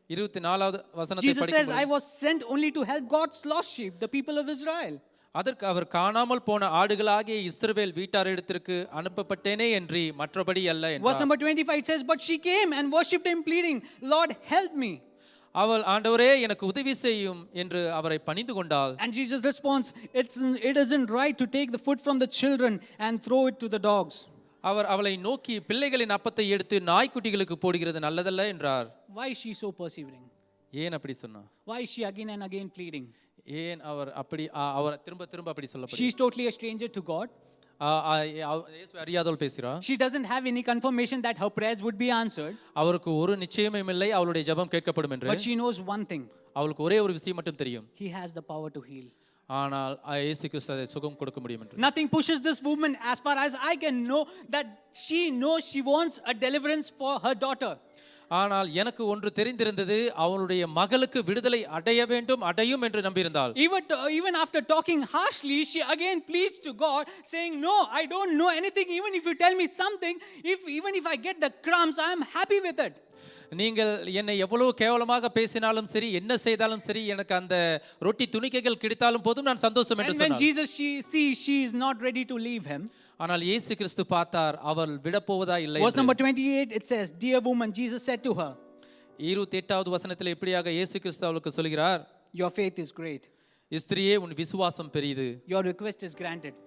24வது வசனத்தை Jesus says, படிக்கும்போது, I was sent only to help God's lost sheep, the people of Israel. அதற்கு அவர் காணாமல் போன ஆடுகளாகிய இஸ்ரவேல் வீட்டாரிடத்திற்கு அனுப்பப்பட்டேனே என்று மற்றபடி அல்ல Verse என்றார். number 25 it says, but she came and worshipped him, pleading, Lord, help me. அவள் ஆண்டவரே எனக்கு உதவி செய்யும் என்று அவரை பணிந்து கொண்டாள். And Jesus responds, it isn't right to take the food from the children and throw it to the dogs. அவர் அவளை நோக்கி பிள்ளைகளின் அப்பத்தை எடுத்து நாய்க்குட்டிகளுக்கு போடுகிறது நல்லதல்ல என்றார். Why is she so persevering? ஏன் அப்படி சொன்னார்? Why is she again and again pleading? ஏன் அவர் அப்படி அவர் திரும்ப திரும்ப அப்படி சொல்லப்படுகிறார்? She is totally a stranger to God. இயேசு அறியாதவள் பேசுகிறார். She doesn't have any confirmation that her prayers would be answered. அவருக்கு ஒரு நிச்சயமும் இல்லை அவளுடைய ஜெபம் கேட்கப்படும் என்று. But she knows one thing. அவளுக்கு ஒரே ஒரு விஷயம் மட்டும் தெரியும். He has the power to heal. ஆனால் இயேசு கிறிஸ்து அதை சுகம் கொடுக்க முடியும் என்று. Nothing pushes this woman, as far as I can know, that she knows she wants a deliverance for her daughter. ஆனால் எனக்கு ஒன்று தெரிந்திருந்தது, அவளுடைய மகளுக்கு விடுதலை அடையும் என்று நம்பியிருந்தாள். Even after talking harshly, she again pleads to God, saying, no, I don't know anything. Even if you tell me something, even if I get the crumbs, I am happy with it. நீங்கள் என்னை எவ்வளவு கேவலமாக பேசினாலும் சரி, என்ன செய்தாலும் சரி, எனக்கு அந்த ரொட்டி துணிக்கைகள் கிடைத்தாலும் போதும், நான் சந்தோஷம் என்று சொன்னார். And when சொன்னார். Jesus she is not ready to leave him. ஆனால் இயேசு கிறிஸ்து பார்த்தார், அவள் விடப்போவதா இல்லை. Verse number 28 it says, dear woman, Jesus said to her, 28வது வசனத்தில் இப்படியாக இயேசு கிறிஸ்து அவளுக்கு சொல்கிறார், your faith is great. ஸ்திரியே உன் விசுவாசம் பெரியது. Your request is granted.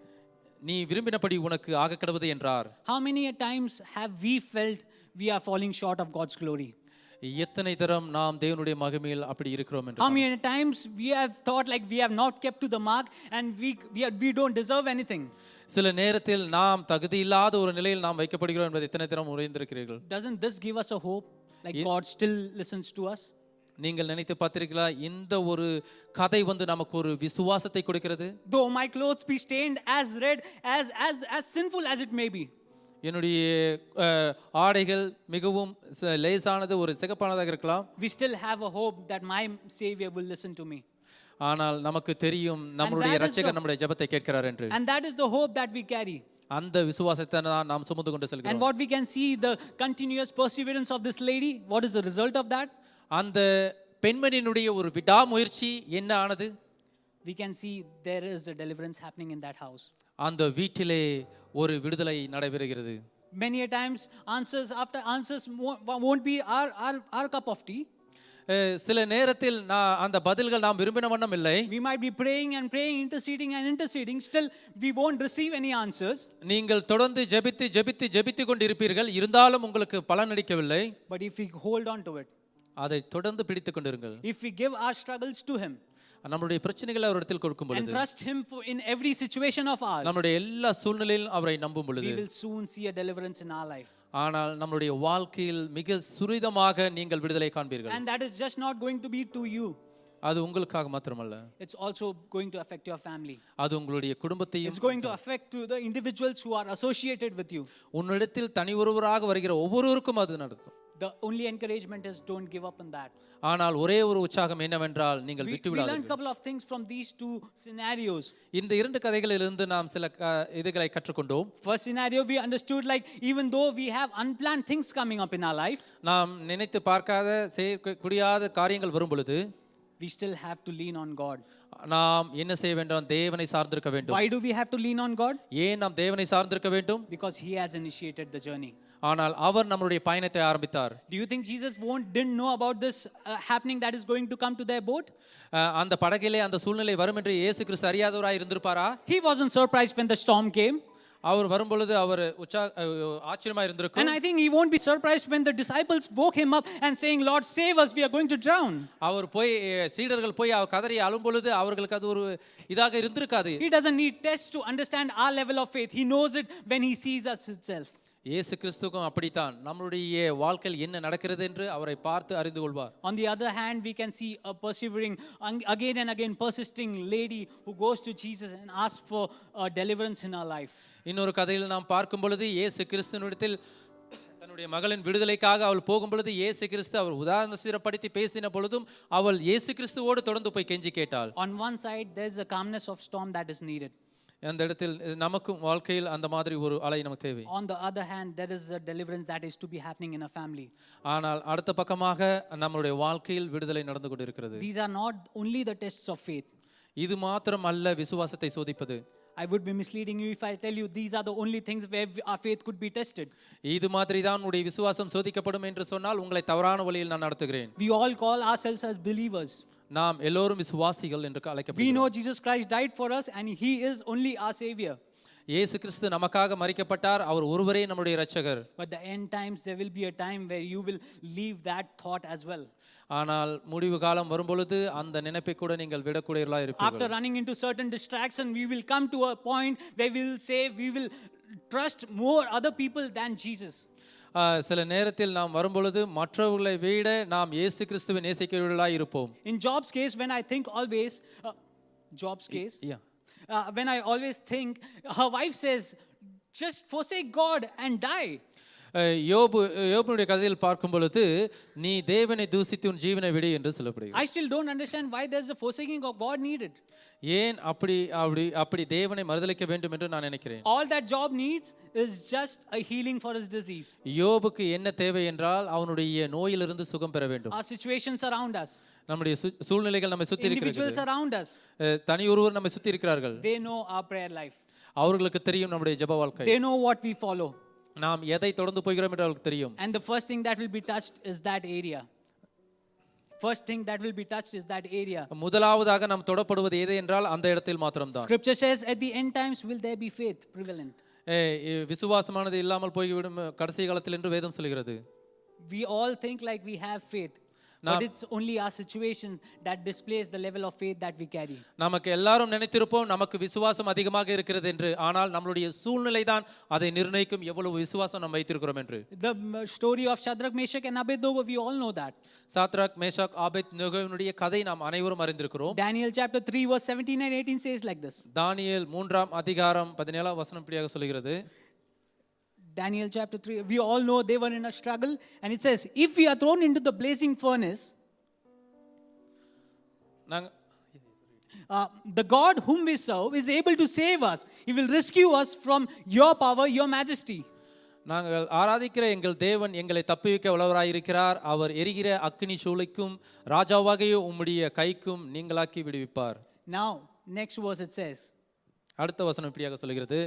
நீ விரும்பினபடி உனக்கு ஆகக்கடவது என்றார். How many times have we felt we are falling short of God's glory? எத்தனை தரம் நாம் தேவனுடைய மகிமையில் அப்படி இருக்கிறோம் என்று. How many times we have thought like we have not kept to the mark and we don't deserve anything? சில நேரத்தில் நாம் தகுதி இல்லாத ஒரு நிலையில் நாம் வைக்கப்படுகிறோம் என்பதை எத்தனை தரம் உணர்ந்திருக்கிறீர்கள்? Doesn't this give us a hope like God still listens to us? நீங்கள் நினைத்து பார்த்தீர்களா, இந்த ஒரு கதை நமக்கு ஒரு விசுவாசத்தை கொடுக்கிறது. Though my clothes be stained as red as sinful as it may be. என்னுடைய ஆடைகள் மிகவும் லேசானது, ஒரு சிகப்பானதாக இருக்கலாம். We still have a hope that my Savior will listen to me. ஆனால் நமக்கு தெரியும் நம்மளுடைய இரட்சகர் நம்முடைய ஜெபத்தை கேட்கிறார் என்று. And that is the hope that we carry. அந்த விசுவாசத்தை நாம் சுமந்து கொண்டு செல்கிறோம். And what we can see, the continuous perseverance of this lady, what is the result of that? அந்த பெண்மணியினுடைய ஒரு விடாமுயற்சி என்ன ஆனது? We can see there is a deliverance happening in that house. அந்த வீட்டிலே ஒரு விடுதலை நடைபெறுகிறது. Many a times answers won't be our cup of tea. சில நேரத்தில் அந்த பதில்கள் நாம் விரும்பின வண்ணம் இல்லை. We might be praying, interceding, still we won't receive any answers. நீங்கள் தொடர்ந்து ஜெபித்து கொண்டிருப்பீர்கள், இருந்தாலும் உங்களுக்கு பலன் அளிக்கவில்லை. But if we hold on to it, அதை தொடர்ந்து பிடித்துக் கொண்டிருங்கள். if we give our struggles to him, நம்முடைய பிரச்சனைகளை அவரிடத்தில் கொடுக்கும் and பொழுது, trust Him in every situation of ours, நம்முடைய எல்லா சூழ்நிலையிலும் அவரை நம்பும் we பொழுது, will soon see a deliverance in our life. ஆனால் நம்முடைய வாழ்க்கையில் மிக சுரிதமாக நீங்கள் விடுதலை காண்பீர்கள். And that is just not going to be to you. அது உங்களுக்காக மாத்திரமல்ல, It's also going to affect your family. அது உங்களுடைய குடும்பத்தையும், It's going to affect to the individuals who are associated with you. உன்னிடத்தில் தனி ஒருவராக வருகிற ஒவ்வொருவருக்கும் அது நடக்கும். The only encouragement is don't give up on that. ஆனால் ஒரே ஒரு உற்சாகம் என்னவென்றால், நீங்கள் We விட்டு learned a விடாதீர்கள். couple of things from these two scenarios. இந்த இரண்டு கதைகளிலிருந்து நாம் சில இதுகளை கற்றுக்கொண்டோம். First scenario, we understood like even though we have unplanned things coming up in our life, நாம் நினைத்து பார்க்காத செய்ய முடியாத காரியங்கள் வரும் பொழுது, we still have to lean on God. நாம் என்ன செய்ய வேண்டும்? தேவனை சார்ந்திருக்க வேண்டும். Why do we have to lean on God? ஏன் நாம் தேவனை சார்ந்திருக்க வேண்டும்? Because He has initiated the journey. ஆனால் அவர் நம்முடைய பயணத்தை ஆரம்பித்தார். Do you think Jesus didn't know about this happening that is going to come to their boat? அந்த படகிலே அந்த சூழ்நிலை வரும் என்று இயேசு கிறிஸ்து அறியாதவராய் இருந்திருப்பாரா? He wasn't surprised when the storm came. அவர் வரும் பொழுது அவர் ஆச்சரியமா இருந்திருக்கும். And I think he won't be surprised when the disciples woke him up and saying, Lord, save us, we are going to drown. அவர் போய் சீடர்கள் போய் கதறி அழும் பொழுது அவர்களுக்கு அது ஒரு இதாக இருந்திருக்காது. He doesn't need tests to understand our level of faith. He knows it when he sees us itself. இயேசு கிறிஸ்துவுக்கும் அப்படித்தான். நம்மளுடைய வாழ்க்கையில் என்ன நடக்கிறது என்று அவரை பார்த்து அறிந்து கொள்வார். On the other hand, we can see a persevering, again and again persisting lady who goes to Jesus and asks for deliverance in her life. இன்னொரு கதையில் நாம் பார்க்கும் பொழுது, இயேசு கிறிஸ்துவினிடத்தில் தன்னுடைய மகளின் விடுதலைக்காக அவள் போகும் பொழுது, இயேசு கிறிஸ்து அவர் உதாரணப்படுத்தி பேசின பொழுதும் அவள் இயேசு கிறிஸ்துவோடு தொடர்ந்து போய் கெஞ்சி கேட்டாள். On one side, there is a calmness of storm that is needed. அந்த இடத்தில் நமக்கும் வாழ்க்கையில் அந்த மாதிரி ஒரு அலை நமக்கு தேவை. On the other hand, there is a deliverance that is to be happening in a family. ஆனால் அடுத்த பக்கமாக நம்மளுடைய வாழ்க்கையில் விடுதலை நடந்து கொண்டிருக்கிறது. These are not only the tests of faith. இது மாத்திரம் அல்ல விசுவாசத்தை சோதிப்பது. I would be misleading you if I tell you these are the only things where our faith could be tested. இது மாதிரி தான் உங்களுடைய விசுவாசம் சோதிக்கப்படும் என்று சொன்னால் உங்களை தவறான வழியில் நான் நடத்துகிறேன். We all call ourselves as believers. நாம் எல்லோரும் விசுவாசிகள் என்று We அழைக்கப்படுகிறோம். know Jesus Christ died for us and He is only our Savior. இயேசு கிறிஸ்து நமக்காக மரிக்கப்பட்டார். அவர் ஒருவரே நம்முடைய இரட்சகர். But the end times there will be a time where you will leave that thought as well. ஆனால் முடிவு காலம் வரும் பொழுது அந்த நினைப்பை கூட நீங்கள் விடக்கூடியவர்களாக After இருப்பீர்கள். running into certain distraction, we will come to a point where we will say we will trust more other people than Jesus. சில நேரத்தில் நாம் வரும் பொழுது மற்றவர்களை விட நாம் இயேசு கிறிஸ்துவை நேசிக்கிறவர்களாக இருப்போம். In Job's case, when I think always, when I always think, her wife says, just forsake God and die. யோபுடைய கதையில் பார்க்கும் பொழுது, நீ தேவனை தூசித்து உன் ஜீவனை விடு என்று சொல்லப்படுகிறது. I still don't understand why there's a forsaking of God needed. ஏன் அப்படி தேவனை மறுதலிக்க வேண்டும் என்று நான் நினைக்கிறேன். All that Job needs is just a healing for his disease. யோபுக்கு என்ன தேவை என்றால் அவனுடைய நோயிலிருந்து சுகம் பெற வேண்டும். Our situations around us, நம்முடைய சூழ்நிலைகள் நம்மை சுத்தி individuals இருக்கிறது. around us, தனி ஒருவர் நம்மை சுத்தி இருக்கிறார்கள். they know our prayer life. அவர்களுக்கு தெரியும் நம்முடைய ஜெப வாழ்க்கை. They know what we follow. நாம் எதை தொடர்ந்து போகிறோம் என்று அவர்களுக்கு தெரியும். And the first thing that will be touched is that area. First thing that will be touched is that area. முதலாவதாக நாம் தொடப்படுவது எது என்றால் அந்த இடத்தில் மாத்திரம்தான். Scripture says at the end times will there be faith prevalent. விசுவாசமானது இல்லாமல் போய்விடும் கடைசி காலத்தில் என்று வேதம் சொல்கிறது. We all think like we have faith. But it's only our situation that displays the level of faith that we carry. நமக்கு எல்லாரும் நினைத்திருப்போம் நமக்கு விசுவாசம் அதிகமாக இருக்கிறது என்று. ஆனால் நம்மளுடைய சூழ்நிலை தான் அதை நிர்ணயிக்கும் எவ்வளவு விசுவாசம் நாம் வைத்திருக்கிறோம் என்று. The story of Shadrach, Meshach and Abednego, we all know that. Shadrach, Meshach, ஆபேத்நேகோவினுடைய கதை நாம் அனைவரும் அறிந்திருக்கிறோம். Daniel chapter 3 verse 17 and 18 says like this. தானியேல் 3ஆம் அதிகாரம் 17ஆம் வசனம் இப்படியாக சொல்கிறது. Daniel chapter 3, we all know they were in a struggle, and it says, if we are thrown into the blazing furnace, the God whom we serve is able to save us. He will rescue us from your power, your majesty. நாங்கள் ஆராதிக்கிற எங்கள் தேவன் எங்களை தப்புவிக்க வல்லவராயிருக்கிறார். அவர் எரிகிற அக்கினி சூளைக்கும் ராஜாவாகிய உம்முடைய கைக்கும் நீங்களாக்கி விடுவிப்பார். Now, next verse it says, அடுத்த வசனம் இப்படியாக சொல்கிறது.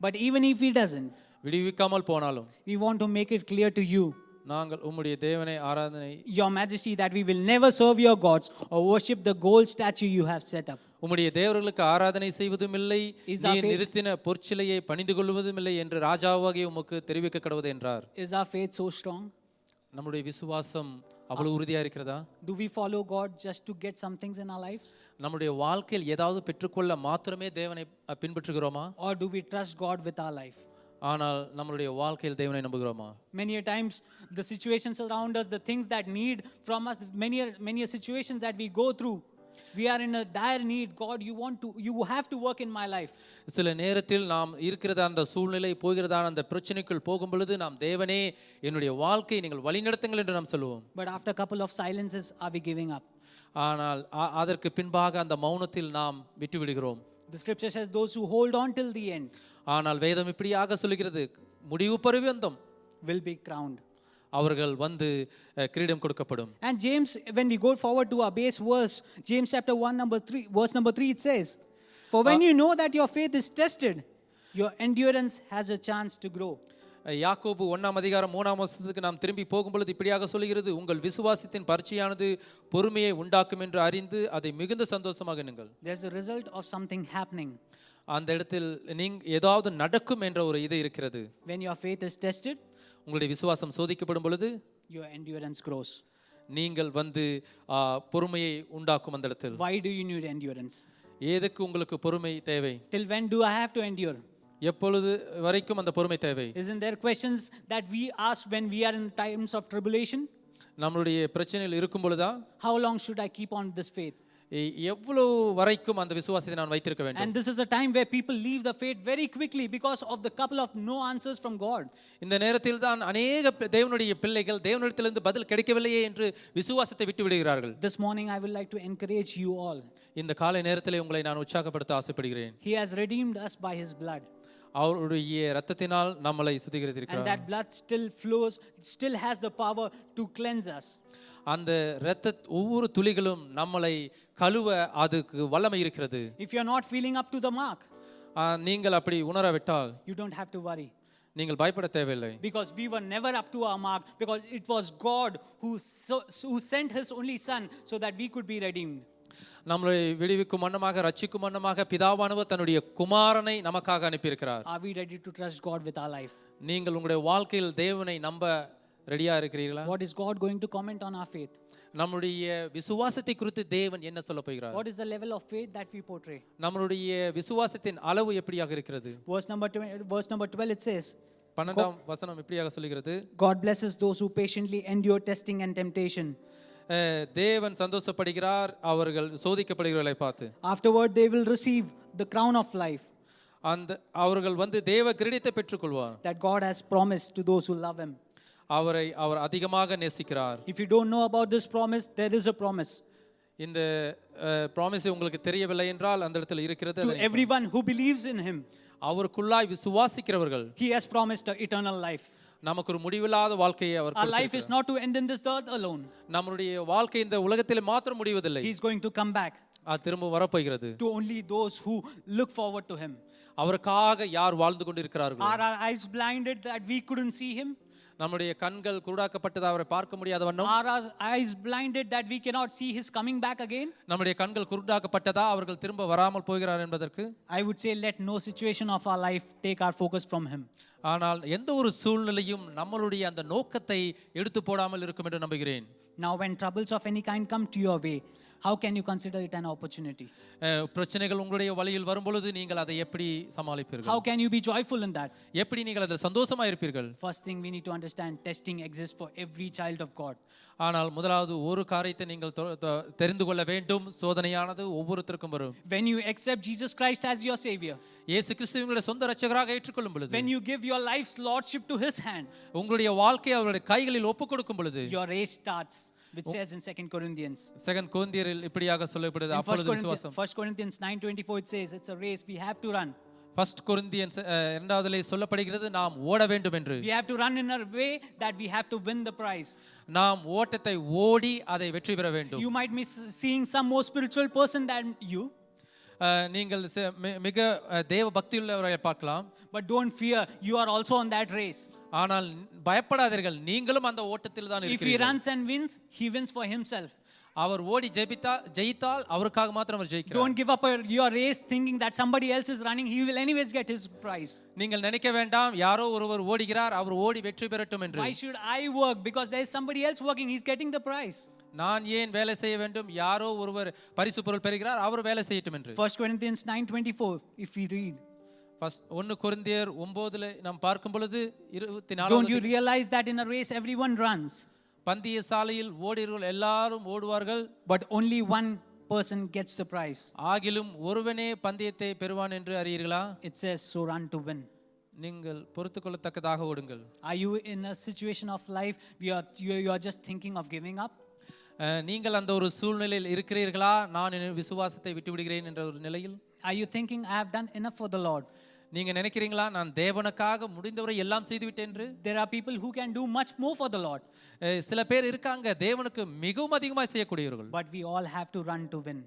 but even if he doesn't, விடுவிக்காமல் போனாலும், we want to make it clear to you, நாங்கள் உம்முடைய தேவனை ஆராதனை, your majesty, that we will never serve your gods or worship the gold statue you have set up. உம்முடைய தேவர்களுக்கு ஆராதனை செய்வதும் இல்லை, நீ நிறுத்தின பொற்சிலையை பணிந்து கொள்வதும் இல்லை என்று ராஜாவாகிய உமக்கு தெரிவிக்க கடவுது என்றார். Is our faith so strong? நம்முடைய விசுவாசம் அவ்வளவு உறுதியா இருக்கிறதா? Do we follow God just to get some things in our lives? நம்முடைய வாழ்க்கையில் ஏதாவது பெற்றுக்கொள்ள மாத்திரமே தேவனை பின்பற்றுகிறோமா? Or do we trust God with our life? ஆனால் நம்மளுடைய வாழ்க்கையில் தேவனை நம்புகிறோமா? Many a times the situations around us, the things that need from us, many situations that we go through, we are in a dire need. God, you have to work in my life. சில நேரத்தில் நாம் இருக்கிறத அந்த சூழ்நிலை போகிறதான அந்த பிரச்சனைக்குள் போகும் பொழுது நாம் தேவனே என்னுடைய வாழ்க்கையை நீங்கள் வழிநடத்துங்கள் என்று நாம் சொல்லுவோம். But after a couple of silences, are we giving up? ஆனால் அதற்கு பின்பாக அந்த மௌனத்தில் நாம் விட்டு விடுகிறோம். The scripture says those who hold on till the end ஆனால் வேதம் இப்படியாக சொல்லுகிறது, முடிவு பர்யந்தம் will be crowned. அவர்கள் வந்து கிரீடம் கொடுக்கப்படும். And James, when we go forward to our base verse, James chapter 1 verse number 3, it says, for when you know that your faith is tested, your endurance has a chance to grow. யாக்கோபு 1:3 நாம் திரும்பி போகும் பொழுது இப்படியாக சொல்கிறது, உங்கள் விசுவாசத்தின் பரீட்சையானது பொறுமையை உண்டாக்கும் என்று அறிந்து அதை மிகுந்த சந்தோஷமாக எண்ணுங்கள். There's a result of something happening. அந்த இடத்தில் ஏதாவது நடக்கும் என்ற ஒரு இது இருக்கிறது. When your faith is tested, உங்களுடைய விசுவாசம் சோதிக்கப்படும் பொழுது your endurance grows. நீங்கள் வந்து பொறுமையை உண்டாக்கும் அந்த இடத்தில். Why do you need endurance? எதுக்கு உங்களுக்கு பொறுமை தேவை? Till when do I have to endure? எப்பொழுது வரைக்கும் அந்த பொறுமை தேவை? Isn't there questions that we ask when we are in times of tribulation? நம்மளுடைய பிரச்சனையில் இருக்கும் பொழுதா How long should I keep on this faith? எவ்வளவு வரைக்கும் அந்த விசுவாசத்தை நான் வைத்திருக்க வேண்டும்? And this is a time where people leave the faith very quickly because of the couple of no answers from God. இந்த நேரத்தில் தான் अनेक தேவனுடைய பிள்ளைகள் தேவனிடத்திலிருந்து பதில் கிடைக்கவில்லையே என்று விசுவாசத்தை விட்டு விடுகிறார்கள். This morning I would like to encourage you all. இந்த காலை நேரத்திலே உங்களை நான் உற்சாகப்படுத்த ஆசைப்படுகிறேன். He has redeemed us by his blood. அவருடைய இரத்தத்தினால் நம்மளை சுத்திகரித்திருக்கிறார். And that blood still flows, still has the power to cleanse us. அந்த இரத்த ஒவ்வொரு துளிகளும் நம்மளை கழுவ அதுக்கு வல்லமை இருக்கிறது. If you are not feeling up to the mark, நீங்கள் அப்படி உணரவிட்டால் you don't have to worry. நீங்கள் பயப்பட தேவையில்லை. Because we were never up to our mark, because it was God who sent his only son so that we could be redeemed. நம்மளை விடுவிக்கும் வண்ணமாக ரட்சிக்கும் வண்ணமாக பிதாவானவர் தன்னுடைய குமாரனை நமக்காக அனுப்பியிருக்கிறார். Are we ready to trust God with our life? நீங்கள் உங்களுடைய வாழ்க்கையில் தேவனை நம்ப ரெடியா இருக்கிறீர்களா? What is God going to comment on our faith? நம்மளுடைய விசுவாசத்தை குறித்து தேவன் என்ன சொல்ல போகிறார்? What is the level of faith that we portray? நம்மளுடைய விசுவாசத்தின் அளவு எப்படியாக இருக்கிறது? Verse number 12 it says, 12ஆம் வசனம் இப்படியாக சொல்கிறது, God blesses those who patiently endure testing and temptation. தேவன் சந்தோஷப்படுகிறார் அவர்கள் சோதிக்கப்படுகிறவர்களை பார்த்து. Afterward they will receive the crown of life. அந்த அவர்கள் வந்து தேவ கிரீடத்தை பெற்றுக்கொள்வார். That God has promised to those who love him. அவர் அதிகமாக நேசிக்கிறார். If you don't know about this promise, there is a promise. இந்த promise உங்களுக்கு தெரியவில்லை என்றால் அந்த இடத்தில் இருக்கிறது. To everyone who believes in him, அவருக்குள்ளாய் விசுவாசிக்கிறவர்கள், he has promised eternal life. நமக்கு ஒரு முடிவில்லாத வாழ்க்கையை அவர் Our life is not to end in this earth alone. நம்மளுடைய வாழ்க்கை இந்த உலகத்தில் மாத்திரம் முடிவதில்லை. He is going to come back. அது திரும்ப வரப்போகிறது. To only those who look forward to him. அவருக்காக யார் வாழ்ந்து கொண்டிருக்கிறார்கள்? Are our eyes blinded that we couldn't see him? நம்முடைய கண்கள் குருடாக்கப்பட்டது அவரை பார்க்க முடியாத வண்ணம். Are our eyes blinded that we cannot see his coming back again? நம்முடைய கண்கள் குருடாக்கப்பட்டதா அவர்கள் திரும்ப வராமல் போகிறார் என்பதற்கு? I would say let no situation of our life take our focus from him. ஆனால் எந்த ஒரு சூழ்நிலையும் நம்மளுடைய அந்த நோக்கத்தை எடுத்து போடாமல் இருக்கும் என்று நம்புகிறேன். Now when troubles of any kind come to your way, how can you consider it an opportunity? பிரச்சனைகள் உங்களுடைய வழியில் வரும் பொழுது நீங்கள் அதை எப்படி சமாளிப்பீர்கள்? How can you be joyful in that? எப்படி நீங்கள் அதில் சந்தோஷமா இருப்பீர்கள்? First thing we need to understand, testing exists for every child of God. ஆனால் முதலாவது ஒரு காரியத்தை நீங்கள் தெரிந்து கொள்ள வேண்டும், சோதனையானது ஒவ்வொருத்தருக்கும் வரும். When you accept Jesus Christ as your savior, இயேசு கிறிஸ்துவை உங்களுடைய சொந்த இரட்சகராக ஏற்றுக்கொள்ளும் பொழுது, when you give your life's lordship to his hand, உங்களுடைய வாழ்க்கையை அவருடைய கைகளில் ஒப்புக்கொடுக்கும் பொழுது, your race starts, which says in 2 Corinthians. 2 கொரிந்தியரில் இப்படியாக சொல்லப்படுது. அப்பொழுது விசுவாசம். 1 Corinthians 9:24 it says it's a race we have to run. 1 Corinthians 2 சொல்லப்படுகிறது நாம் ஓட வேண்டும் என்று. We have to run in a way that we have to win the prize. நாம் ஓட்டத்தை ஓடி அதை வெற்றி பெற வேண்டும். You might be seeing some more spiritual person than you. நீங்கள் மிக தேவ பக்தியுள்ளவரை பார்க்கலாம். But don't fear, you are also on that race. ஆனால் பயப்படாதீர்கள், நீங்களும் அந்த ஓட்டத்தில் தான் இருக்கிறீர்கள். If he runs and wins, he wins for himself. அவர் ஓடி ஜெயித்தால் அவருக்காக மாத்திரம் அவர் ஜெயிக்கிறார். Don't give up your race thinking that somebody else is running, he will anyways get his prize. நீங்கள் நினைக்க வேண்டாம் யாரோ ஒருவர் ஓடுகிறார் அவர் ஓடி வெற்றி பெறட்டும் என்று. Why should I work? Because there is somebody else working, he is getting the prize. நான் ஏன் வேலை செய்ய வேண்டும், யாரோ ஒருவர் பரிசு பொருள் பெறுகிறார், அவர் வேலை செய்யட்டும் என்று. 1 Corinthians 9:24 if we read. 1 கொரிந்தியர் 9 நாம் பார்க்கும் பொழுது 24. Don't you realize that in a race everyone runs, பந்தய சாலையில் ஓடுகிறவர்கள் எல்லாரும் ஓடுவார்கள், but only one person gets the prize. ஆகிலும் ஒருவனே பந்தயத்தை பெறுவான் என்று அறியீர்களா? It says, so run to win. நீங்கள் பொறுத்துக்கொள்ளத்தக்கதாக ஓடுங்கள். Are you in a situation of life you are just thinking of giving up? நீங்கள் அந்த ஒரு சூழ்நிலையில் இருக்கிறீர்களா? நான் என் விசுவாசத்தை விட்டு விடுகிறேன் என்ற ஒரு நிலையில்? Are you thinking I have done enough for the Lord? நீங்க நினைக்கிறீங்களா நான் தேவனுக்காக முடிந்தவரை எல்லாம் செய்து விட்டேன் என்று? There are people who can do much more for the Lord. சில பேர் இருக்காங்க தேவனுக்கு மிகவும் அதிகமாக செய்யக்கூடியவர்கள். But we all have to run to win.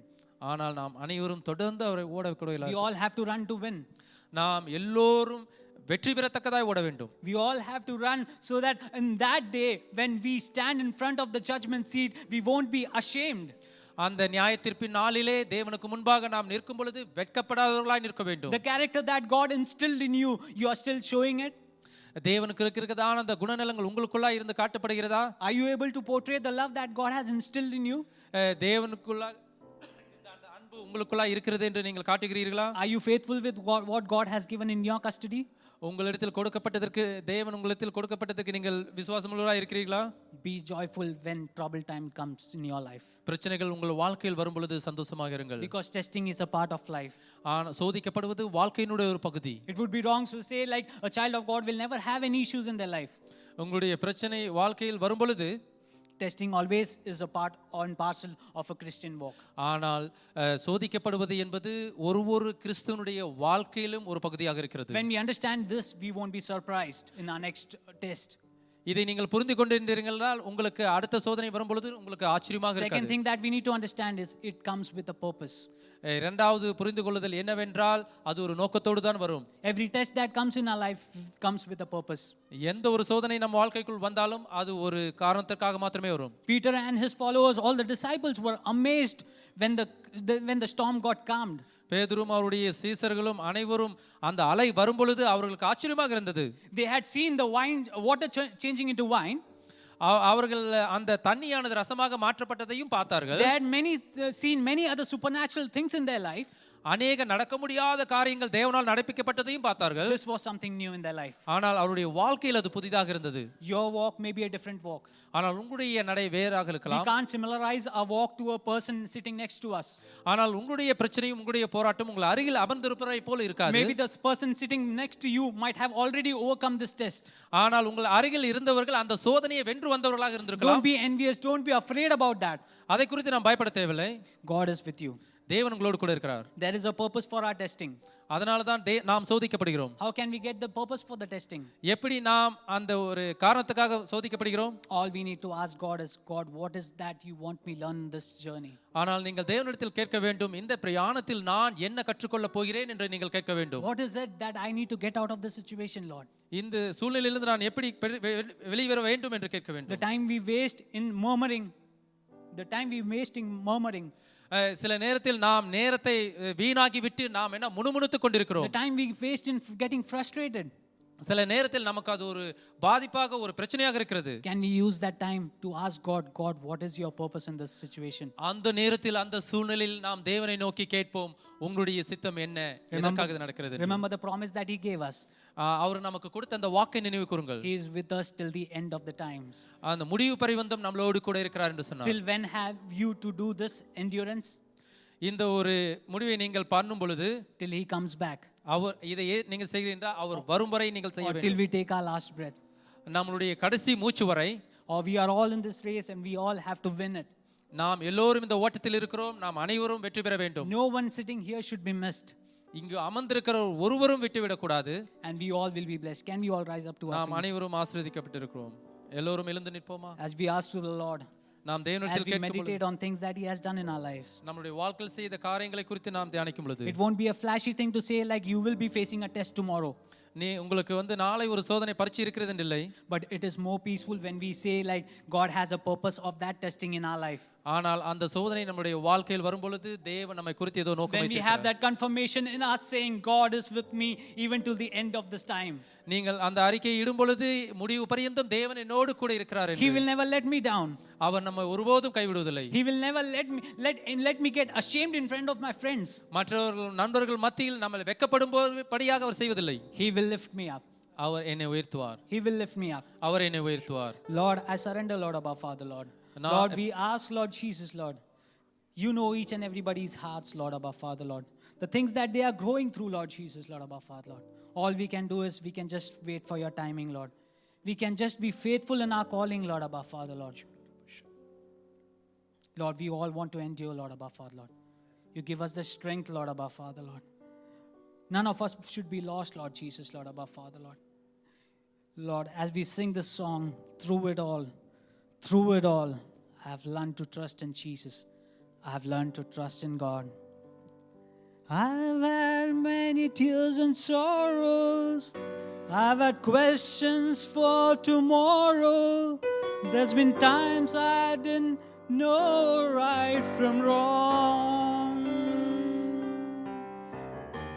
ஆனால் நாம் அனைவரும் தொடர்ந்து அவரை ஓடக்கூடிய. We all have to run to win. நாம் எல்லோரும் வெற்றி பெறத்தக்கதாய் ஓட வேண்டும். We all have to run so that in that day when we stand in front of the judgment seat we won't be ashamed. அந்த நியாயத்தீர்ப்பின் நாளிலே தேவனுக்கு முன்பாக நாம் நிற்கும் பொழுது வெட்கப்படாதவர்களாய் நிற்க வேண்டும். The character that God instilled in you are still showing it. தேவனுக்கு இருக்கிறதான அந்த குணநலங்கள் உங்களுக்குள்ளாய் இருந்து காட்டப்படுகிறதா? Are you able to portray the love that God has instilled in you? தேவனுக்குள்ளாய் அந்த அன்பு உங்களுக்குள்ளாய் இருக்கிறது என்று நீங்கள் காட்டுகிறீர்களா? Are you faithful with what God has given in your custody? உங்களிடத்தில் கொடுக்கப்பட்டதற்கு தேவன் உங்களிடத்தில் கொடுக்கப்பட்டதற்கு நீங்கள் விசுவாசமுள்ளவராய் இருக்கிறீர்களா? Be joyful when trouble time comes in your life. பிரச்சனைகள் உங்கள் வாழ்க்கையில் வரும் பொழுது சந்தோஷமாக இருங்கள். Because testing is a part of life. சோதிக்கப்படுவது வாழ்க்கையினுடைய ஒரு பகுதி. It would be wrong to say like a child of God will never have any issues in their life. உங்களுடைய பிரச்சனை வாழ்க்கையில் வரும் பொழுது testing always is a part and parcel of a Christian walk. ஆனால் சோதிக்கப்படுவது என்பது ஒரு கிறிஸ்துவனுடைய வாழ்க்கையிலும் ஒரு பகுதியாக இருக்கிறது. When we understand this we won't be surprised in our next test. இதை நீங்கள் புரிந்து கொண்டிருந்தீர்களால் உங்களுக்கு அடுத்த சோதனை வரும் பொழுது உங்களுக்கு ஆச்சரியமாக இருக்காது. Second thing that we need to understand is it comes with a purpose. இரண்டாவது புரிந்து கொள்ளுதல் என்னவென்றால் அது ஒரு நோக்கத்தோடு தான் வரும். Every test that comes in our life comes with a purpose. எந்த ஒரு சோதனை நம்ம வாழ்க்கைக்குள் வந்தாலும் அது ஒரு காரணத்திற்காக மாத்திரமே வரும். Peter and his followers, all the disciples were amazed when the storm got calmed. பேதுரும் அவருடைய சீசர்களும் அனைவரும் அந்த அலை வரும் பொழுது அவர்களுக்கு ஆச்சரியமாக இருந்தது. They had seen the water changing into wine. அவர்கள் அந்த தண்ணியானது ரசமாக மாற்றப்பட்டதையும் பார்த்தார்கள். They had seen many other supernatural things in their life. அநேக நடக்க முடியாத காரியங்கள் தேவனால் நடப்பிக்கப்பட்டதையும் பார்த்தார்கள். This was something new in their life. ஆனால் அவருடைய வாழ்க்கையில் அது புதிதாக இருந்தது. Your walk may be a different walk. ஆனால் உங்களுடைய நடை வேறாக இருக்கலாம். We can't similarize our walk to a person sitting next to us. ஆனால் உங்களுடைய பிரச்சனையும் உங்களுடைய போராட்டம் உங்கள் அருகில் அமர்ந்திருப்பதை போல இருக்காது. Maybe the person sitting next to you might have already overcome this test. ஆனால் உங்கள் அருகில் இருந்தவர்கள் அந்த சோதனையை வென்று வந்தவர்களாக இருந்திருக்கலாம். Don't be envious, don't be afraid about that. அதை குறித்து நாம் பயப்பட தேவையில்லை. God is with you. தேவன் உங்களோடு கூட இருக்கிறார். There is a purpose for our testing. அதனால தான் நாம் சோதிக்கப்படுகிறோம். How can we get the purpose for the testing? எப்படி நாம் அந்த ஒரு காரணத்துக்காக சோதிக்கப்படுகிறோம்? All we need to ask God is, God, what is that you want me learn in this journey? ஆனால் நீங்கள் தேவனிடத்தில் கேட்க வேண்டும், இந்த பிரயாணத்தில் நான் என்ன கற்றுக்கொள்ள போகிறேன் என்று நீங்கள் கேட்க வேண்டும். What is it that I need to get out of this situation, Lord? இந்த சூழ்நிலையிலிருந்து நான் எப்படி வெளிவர வேண்டும் என்று கேட்க வேண்டும். The time we waste in murmuring. சில நேரத்தில் நாம் நேரத்தை வீணாக்கி விட்டு நாம் என்ன முணுமுணுத்துக் கொண்டிருக்கிறோம். The time we waste in getting frustrated. சில நேரத்தில் நமக்கு அது ஒரு பாதிப்பாக ஒரு பிரச்சனையாக இருக்கிறது. Can we use that time to ask God, what is your purpose in this situation? அந்த நேரத்தில் அந்த சூழ்நிலையில் நாம் தேவனை நோக்கி கேட்போம், உங்களுடைய சித்தம் என்ன, எதற்காக இது நடக்கிறது? Remember the promise that he gave us. அவர் நமக்கு கொடுத்த அந்த வாக்கை நினைவு கூறுங்கள். He is with us till the end of the times. அந்த முடிவு பரியந்தம் நம்மளோடு கூட இருக்கிறார் என்று சொன்னார். Till when have you to do this endurance? இந்த ஒரு முடிவை நீங்கள் பண்ணும் பொழுது till he comes back. அவர் இதை நீங்கள் செய்கிறீர்கள், அவர் வரும் வரை நீங்கள் செய்ய வேண்டும். Till we take our last breath. நம்மளுடைய கடைசி மூச்சு வரை. Or we are all in this race and we all have to win it. நாம் எல்லோரும் இந்த ஓட்டத்தில் இருக்கிறோம், நாம் அனைவரும் வெற்றி பெற வேண்டும். No one sitting here should be missed. இங்கு அமர்ந்திருக்கிற ஒருவரும் விட்டுவிடக் கூடாது. And we all will be blessed. Can we all rise up to our feet? நாம் அனைவரும் ஆசீர்வதிக்கப்பட்டிருக்கிறோம். எல்லோரும் எழுந்து நிற்போமா? As we ask to the Lord. நாம் தேவனிடத்தில் கேட்கும் பொழுது, as we meditate on things that he has done in our lives. நம்முடைய வாழ்க்கையில் செய்த காரியங்களை குறித்து நாம் தியானிக்கும் பொழுது, it won't be a flashy thing to say like you will be facing a test tomorrow. உங்களுக்கு நாளை ஒரு சோதனை பரீட்சை இருக்கிறது இல்லை. But it is more peaceful when we say like God has a purpose of that testing in our life. ஆனால் அந்த சோதனை நம்முடைய வாழ்க்கையில் வரும் பொழுது தேவன் நம்மை குறித்து ஏதோ நோக்கம் When we have வைத்திருக்கிறார். that confirmation in us saying, God is with me even till the end of this time. நீங்கள் அந்த அறிக்கையை இடும் பொழுது முடிவு பரியந்தம் தேவன் என்னோடு கூட இருக்கிறார் He என்று. will never let me down. அவர் நம்மை ஒருபோதும் கைவிடுவதில்லை. He will never let me get ashamed in front of my friends. மற்றவர்கள் நண்பர்கள் மத்தியில் நம்மை வெட்கப்படும்படியாக அவர் செய்வதில்லை. He will lift me up. அவர் என்னை உயர்த்துவார். He will lift me up. அவர் என்னை உயர்த்துவார். Lord, I surrender, Lord, above Father, Lord. Now- Lord, we ask, Lord Jesus, Lord. You know each and everybody's hearts, Lord, above Father, Lord. The things that they are going through, Lord Jesus, Lord, above Father, Lord. All we can do is we can just wait for your timing, Lord. We can just be faithful in our calling, Lord, above Father, Lord. Lord, we all want to endure, Lord, above Father, Lord. You give us the strength, Lord, above Father, Lord. None of us should be lost, Lord Jesus, Lord, above Father, Lord. Lord, as we sing this song, through it all, I have learned to trust in Jesus. I have learned to trust in God. I've had many tears and sorrows. I've had questions for tomorrow. There's been times I didn't know right from wrong.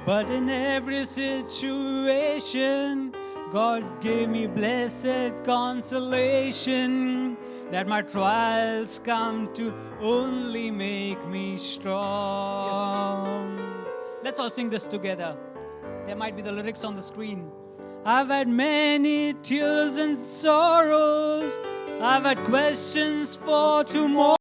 But in every situation, God gave me blessed consolation that my trials come to only make me strong. Let's all sing this together. There might be the lyrics on the screen. I've had many tears and sorrows. I've had questions for tomorrow.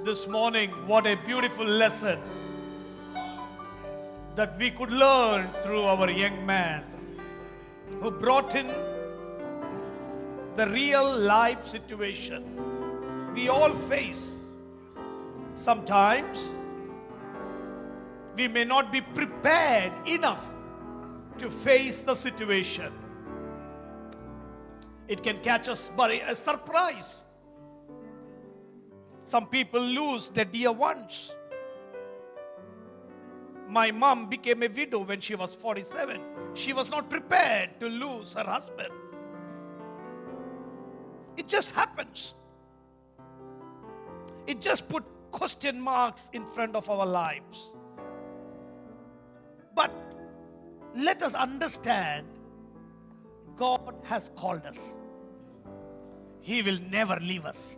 This morning, what a beautiful lesson that we could learn through our young man who brought in the real life situation we all face. Sometimes we may not be prepared enough to face the situation. It can catch us by a surprise. Some people lose their dear ones. My mom became a widow when she was 47. She was not prepared to lose her husband. It just happens. It just put question marks in front of our lives. But let us understand, God has called us. He will never leave us.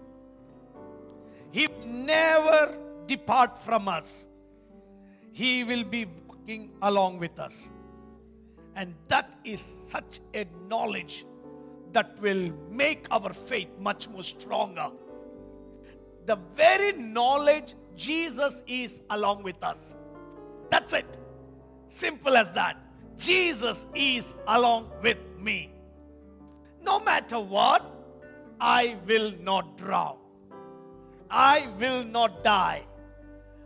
He will never depart from us. He will be walking along with us. And that is such a knowledge that will make our faith much more stronger. The very knowledge Jesus is along with us. That's it. Simple as that. Jesus is along with me. No matter what, I will not drown. I will not die.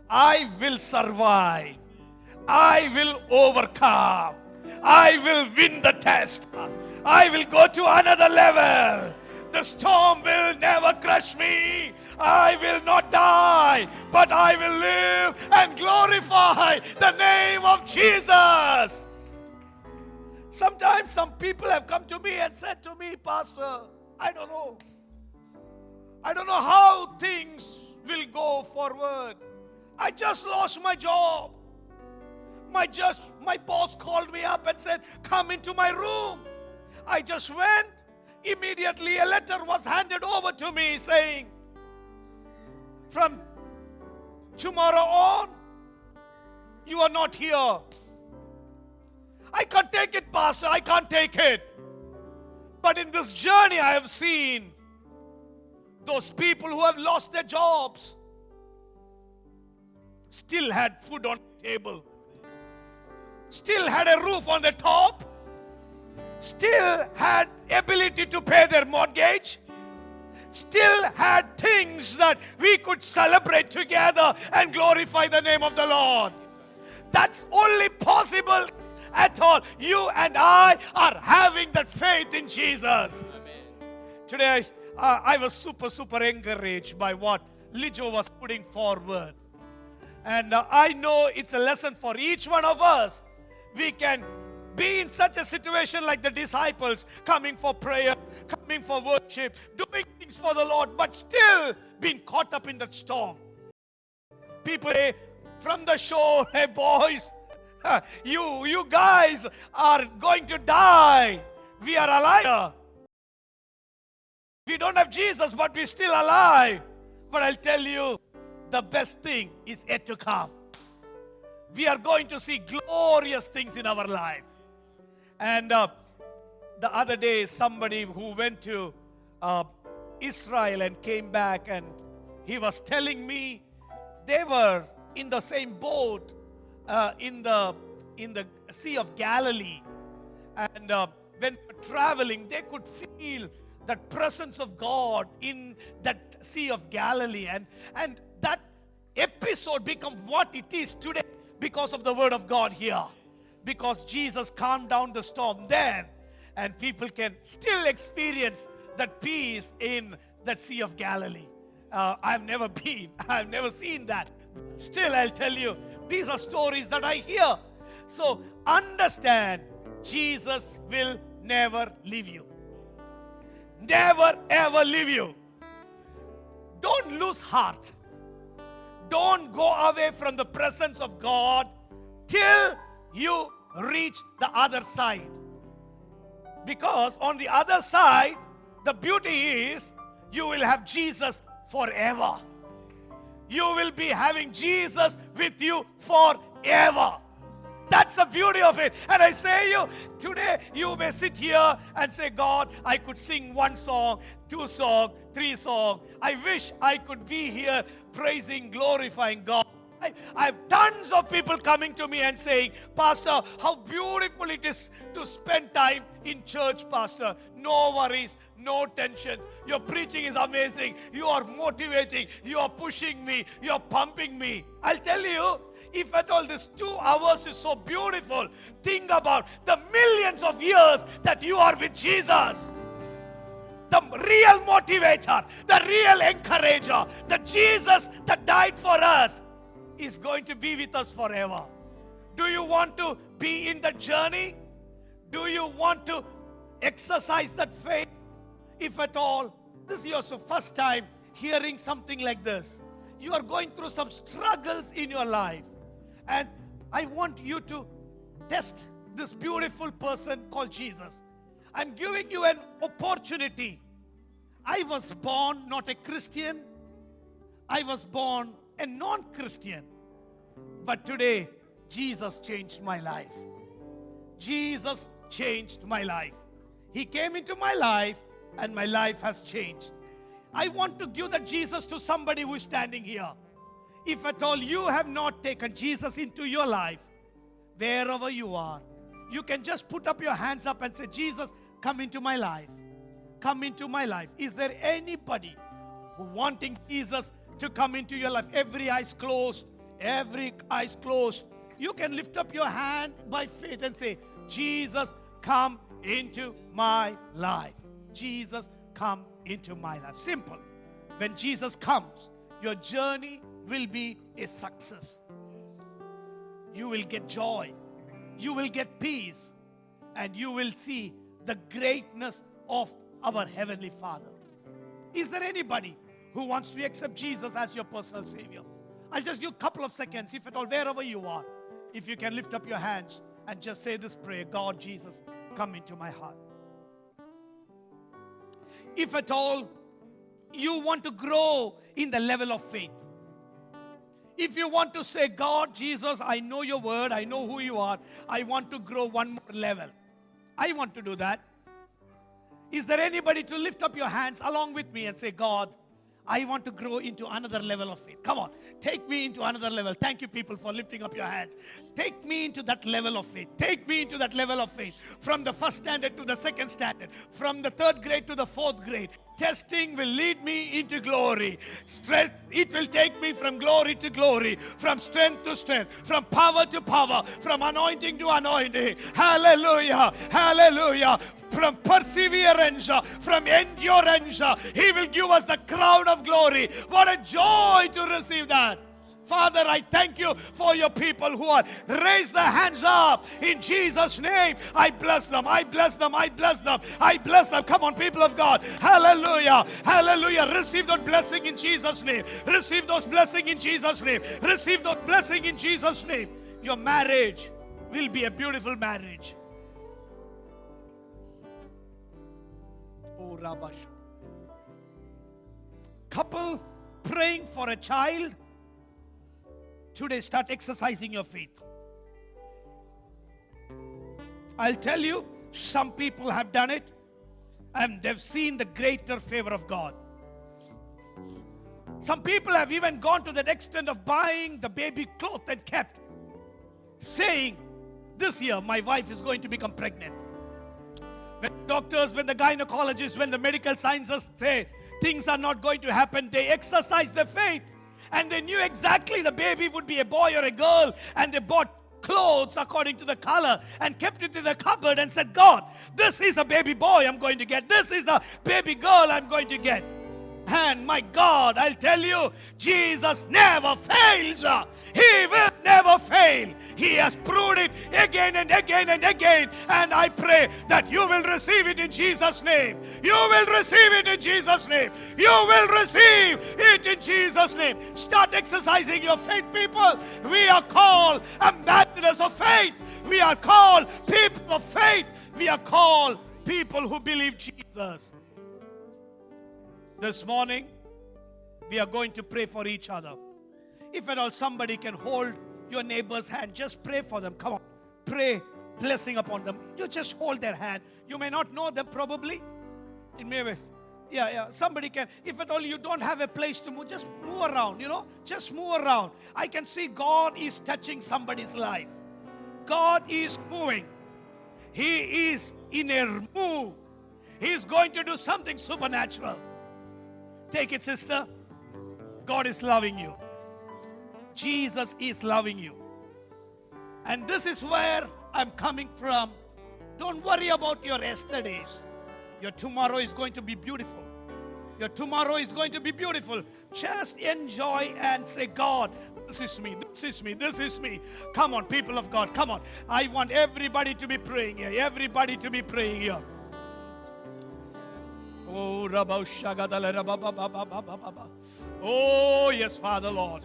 I will survive. I will overcome. I will win the test. I will go to another level. The storm will never crush me. I will not die, but I will live and glorify the name of Jesus. Sometimes some people have come to me and said to me, Pastor, I don't know how things will go forward. I just lost my job. My boss called me up and said, come into my room. I just went. Immediately a letter was handed over to me saying, from tomorrow on, you are not here. I can't take it, Pastor. I can't take it. But in this journey, I have seen those people who have lost their jobs still had food on the table, still had a roof on the top, still had ability to pay their mortgage, still had things that we could celebrate together and glorify the name of the Lord. That's only possible at all. You and I are having that faith in Jesus. Amen. Today, I was super encouraged by what Lijo was putting forward. And I know it's a lesson for each one of us. We can be in such a situation like the disciples, coming for prayer, coming for worship, doing things for the Lord, but still being caught up in that storm. People say from the shore, hey boys, you guys are going to die. We are alive. We don't have Jesus, but we're still alive. But I'll tell you, the best thing is yet to come. We are going to see glorious things in our life. And the other day, somebody who went to Israel and came back, and he was telling me they were in the same boat in the Sea of Galilee. And when they were traveling, they could feel the presence of God in that Sea of Galilee. And that episode become what it is today because of the word of God here. Because Jesus calmed down the storm then, and people can still experience that peace in that Sea of Galilee. I've never been, I've never seen that. Still, I'll tell you, these are stories that I hear. So understand, Jesus will never leave you. Never ever leave you. Don't lose heart. Don't go away from the presence of God till you reach the other side. Because on the other side, the beauty is you will have Jesus forever. You will be having Jesus with you forever. That's the beauty of it. And I say you, today you may sit here and say, God, I could sing one song, 2 songs, 3 songs. I wish I could be here praising, glorifying God. I have tons of people coming to me and saying, Pastor, how beautiful it is to spend time in church, Pastor. No worries, no tensions. Your preaching is amazing. You are motivating. You are pushing me. You are pumping me. I'll tell you, if at all this 2 hours is so beautiful, think about the millions of years that you are with Jesus. The real motivator, the real encourager, the Jesus that died for us is going to be with us forever. Do you want to be in the journey? Do you want to exercise that faith? If at all, this is your first time hearing something like this. You are going through some struggles in your life. And I want you to test this beautiful person called Jesus. I'm giving you an opportunity. I was born not a Christian. I was born a non-Christian. But today, Jesus changed my life. Jesus changed my life. He came into my life and my life has changed. I want to give that Jesus to somebody who is standing here. If at all you have not taken Jesus into your life, wherever you are, you can just put up your hands up and say, Jesus, come into my life. Come into my life. Is there anybody who wanting Jesus to come into your life? Every eyes closed. Every eyes closed. You can lift up your hand by faith and say, Jesus, come into my life. Jesus, come into my life. Simple. when Jesus comes, your journey will be a success. You will get joy, you will get peace, and you will see the greatness of our Heavenly Father. Is there anybody who wants to accept Jesus as your personal Savior? I'll just give a couple of seconds, if at all, wherever you are, if you can lift up your hands and just say this prayer: God, Jesus, come into my heart. If at all you want to grow in the level of faith, if you want to say, God, Jesus, I know your word, I know who you are, I want to grow one more level, I want to do that. Is there anybody to lift up your hands along with me and say, God, I want to grow into another level of faith? Come on, take me into another level. Thank you, people, for lifting up your hands. Take me into that level of faith. Take me into that level of faith. From the first standard to the second standard, from the third grade to the fourth grade. Testing will lead me into glory. Strength, it will take me from glory to glory, from strength to strength, from power to power, from anointing to anointing. Hallelujah, hallelujah. From perseverance, from endurance, He will give us the crown of glory. What a joy to receive that. Father, I thank you for your people who are raised their hands up in Jesus' name. I bless them, I bless them, I bless them, I bless them. Come on, people of God. Hallelujah, hallelujah. Receive that blessing in Jesus' name. Receive those blessings in Jesus' name. Receive that blessing in Jesus' name. Your marriage will be a beautiful marriage. Oh, Rabash. Couple praying for a child. Today, start exercising your faith. I'll tell you, some people have done it and they've seen the greater favor of God. Some people have even gone to that extent of buying the baby cloth and kept, saying, this year my wife is going to become pregnant. When doctors, when the gynecologists, when the medical scientists say things are not going to happen, they exercise their faith. And they knew exactly the baby would be a boy or a girl, and they bought clothes according to the color and kept it in the cupboard and said, God, this is a baby boy I'm going to get. This is the baby girl I'm going to get. And my God, I'll tell you, Jesus never fails. He will never fail. He has proved it again and again and again. And I pray that you will receive it in Jesus' name. You will receive it in Jesus' name. You will receive it in Jesus' name. Start exercising your faith, people. We are called ambassadors of faith. We are called people of faith. We are called people who believe Jesus. This morning, we are going to pray for each other. If at all somebody can hold your neighbor's hand, just pray for them. Come on, pray blessing upon them. You just hold their hand. You may not know them probably. In many ways. Yeah. Somebody can. If at all you don't have a place to move, just move around, Just move around. I can see God is touching somebody's life. God is moving. He is in a move. He is going to do something supernatural. Take it, sister. God is loving you. Jesus is loving you. And this is where I'm coming from. Don't worry about your yesterdays. Your tomorrow is going to be beautiful. Your tomorrow is going to be beautiful. Just enjoy and say, God, this is me, this is me, this is me. Come on, people of God, come on. I want everybody to be praying here. Everybody to be praying here. Oh, oh, yes, Father Lord.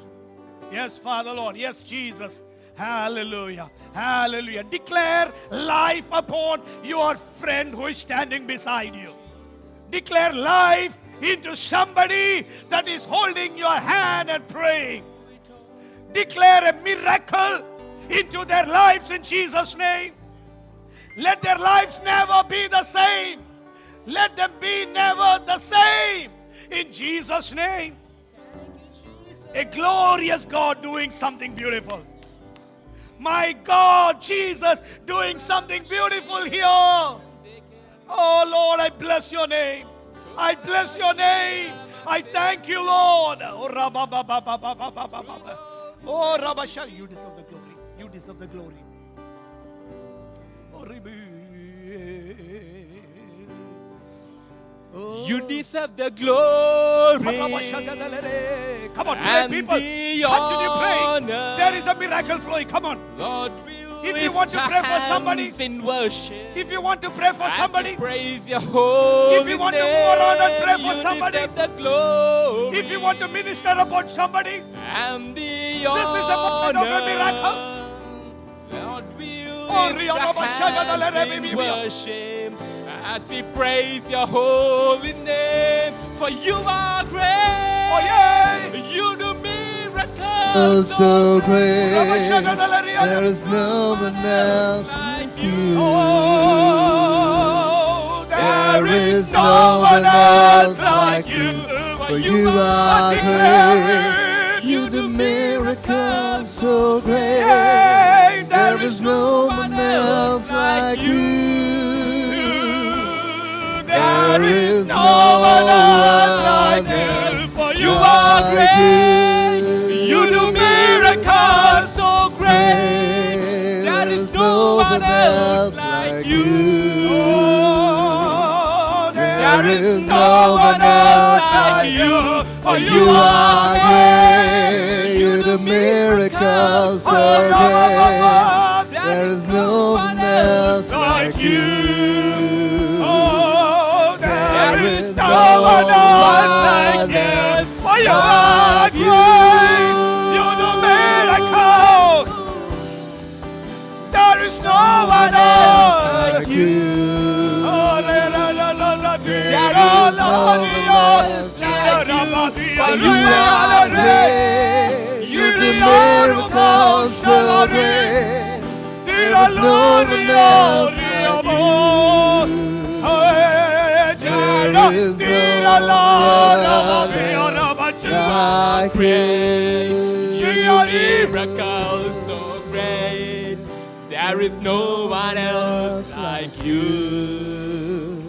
Yes, Father Lord. Yes, Jesus. Hallelujah. Hallelujah. Declare life upon your friend who is standing beside you. Declare life into somebody that is holding your hand and praying. Declare a miracle into their lives in Jesus' name. Let their lives never be the same. Let them be never the same. In Jesus' name. A glorious God doing something beautiful. My God, Jesus doing something beautiful here. Oh Lord, I bless your name. I bless your name. I thank you, Lord. Oh, Rabasha, you deserve the glory. You deserve the glory. Oh, You deserve the glory. Come on, pray, And people. the Continue praying. honor. There is a miracle flowing. Come on. Lord, we'll If you want to lift pray our for somebody, hands in worship. if you want to pray for As we somebody, praise your holy if you want to move around and pray name, for you somebody, deserve the glory. if you want to minister about somebody, And the This is a moment of a miracle. Lord, we Oh, lift Riya our Baba Shaga da la hands Rebi in Bibia. worship as we praise your holy name. For you are great. oh yeah. You do miracles Oh, so great. Baba Shaga da la Riya. There is no one else like you. Oh, There is no one else like you. For you are great. You do miracles so great. There is no one else like you. There is no one else like you. For you are great. You do miracles so great. There is no one else like you. There is no one else like you. For you are great. You do miracles so great. There is no one else like you. There is no one else like you. For you are great. You do miracles. There is no one else like you. There is no one else like you. For You are great. You do miracles so great. There is no one else like you. There is no one like you. You do miracles so great. There is no one else like you.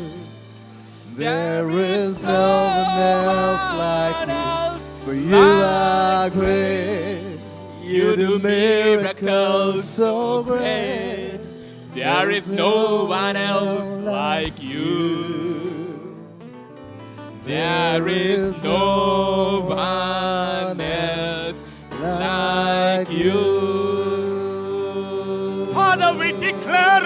There is no one else like you. For you are great. You do miracles so great. There is no one else like you. There is no one else like you. Father, we declare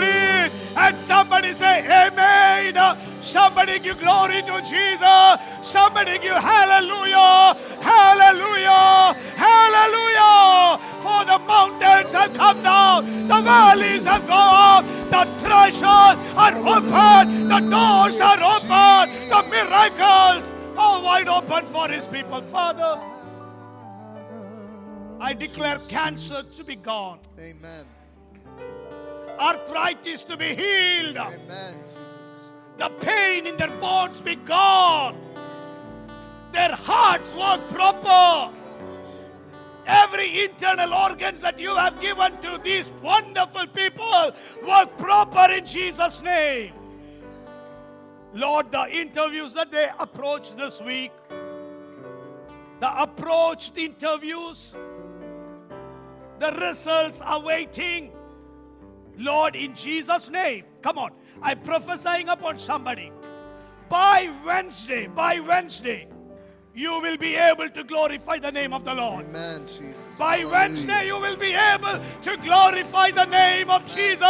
it. And somebody say, Amen. Somebody give glory to Jesus. Somebody give hallelujah. Hallelujah. Hallelujah. For the mountains have come down. The valleys have gone up. The treasures are open. The doors are open. The miracles are wide open for his people. Father, I declare cancer to be gone. Amen. Arthritis to be healed. Amen. The pain in their bones be gone. Their hearts work proper. Every internal organs that you have given to these wonderful people work proper in Jesus' name. Lord, the interviews that they approach this week, the approached interviews, the results are waiting. Lord, in Jesus' name, come on, I'm prophesying upon somebody. By Wednesday, you will be able to glorify the name of the Lord. Amen, Jesus. By Hallelujah. Wednesday, you will be able to glorify the name of Jesus.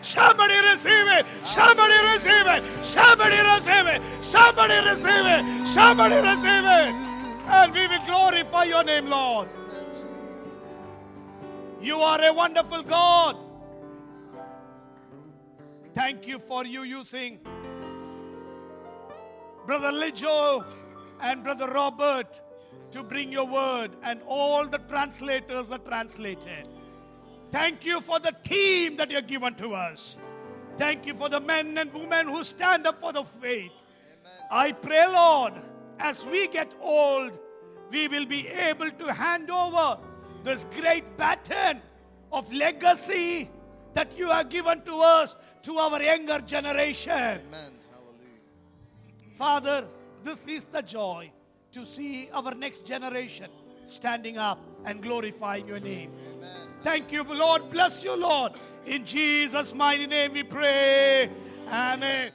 Somebody receive it. Somebody receive it. Somebody receive it. Somebody receive it. Somebody receive it. And we will glorify your name, Lord. You are a wonderful God. Thank you for you using Brother Lijo and Brother Robert to bring your word, and all the translators that translated. Thank you for the team that you have given to us. Thank you for the men and women who stand up for the faith. I pray, Lord, as we get old, we will be able to hand over this great baton of legacy that you have given to us, to our younger generation. Amen. Hallelujah. Father, this is the joy to see our next generation standing up and glorifying your name. Amen. Thank you, Lord. Bless you, Lord. In Jesus' mighty name we pray. Amen.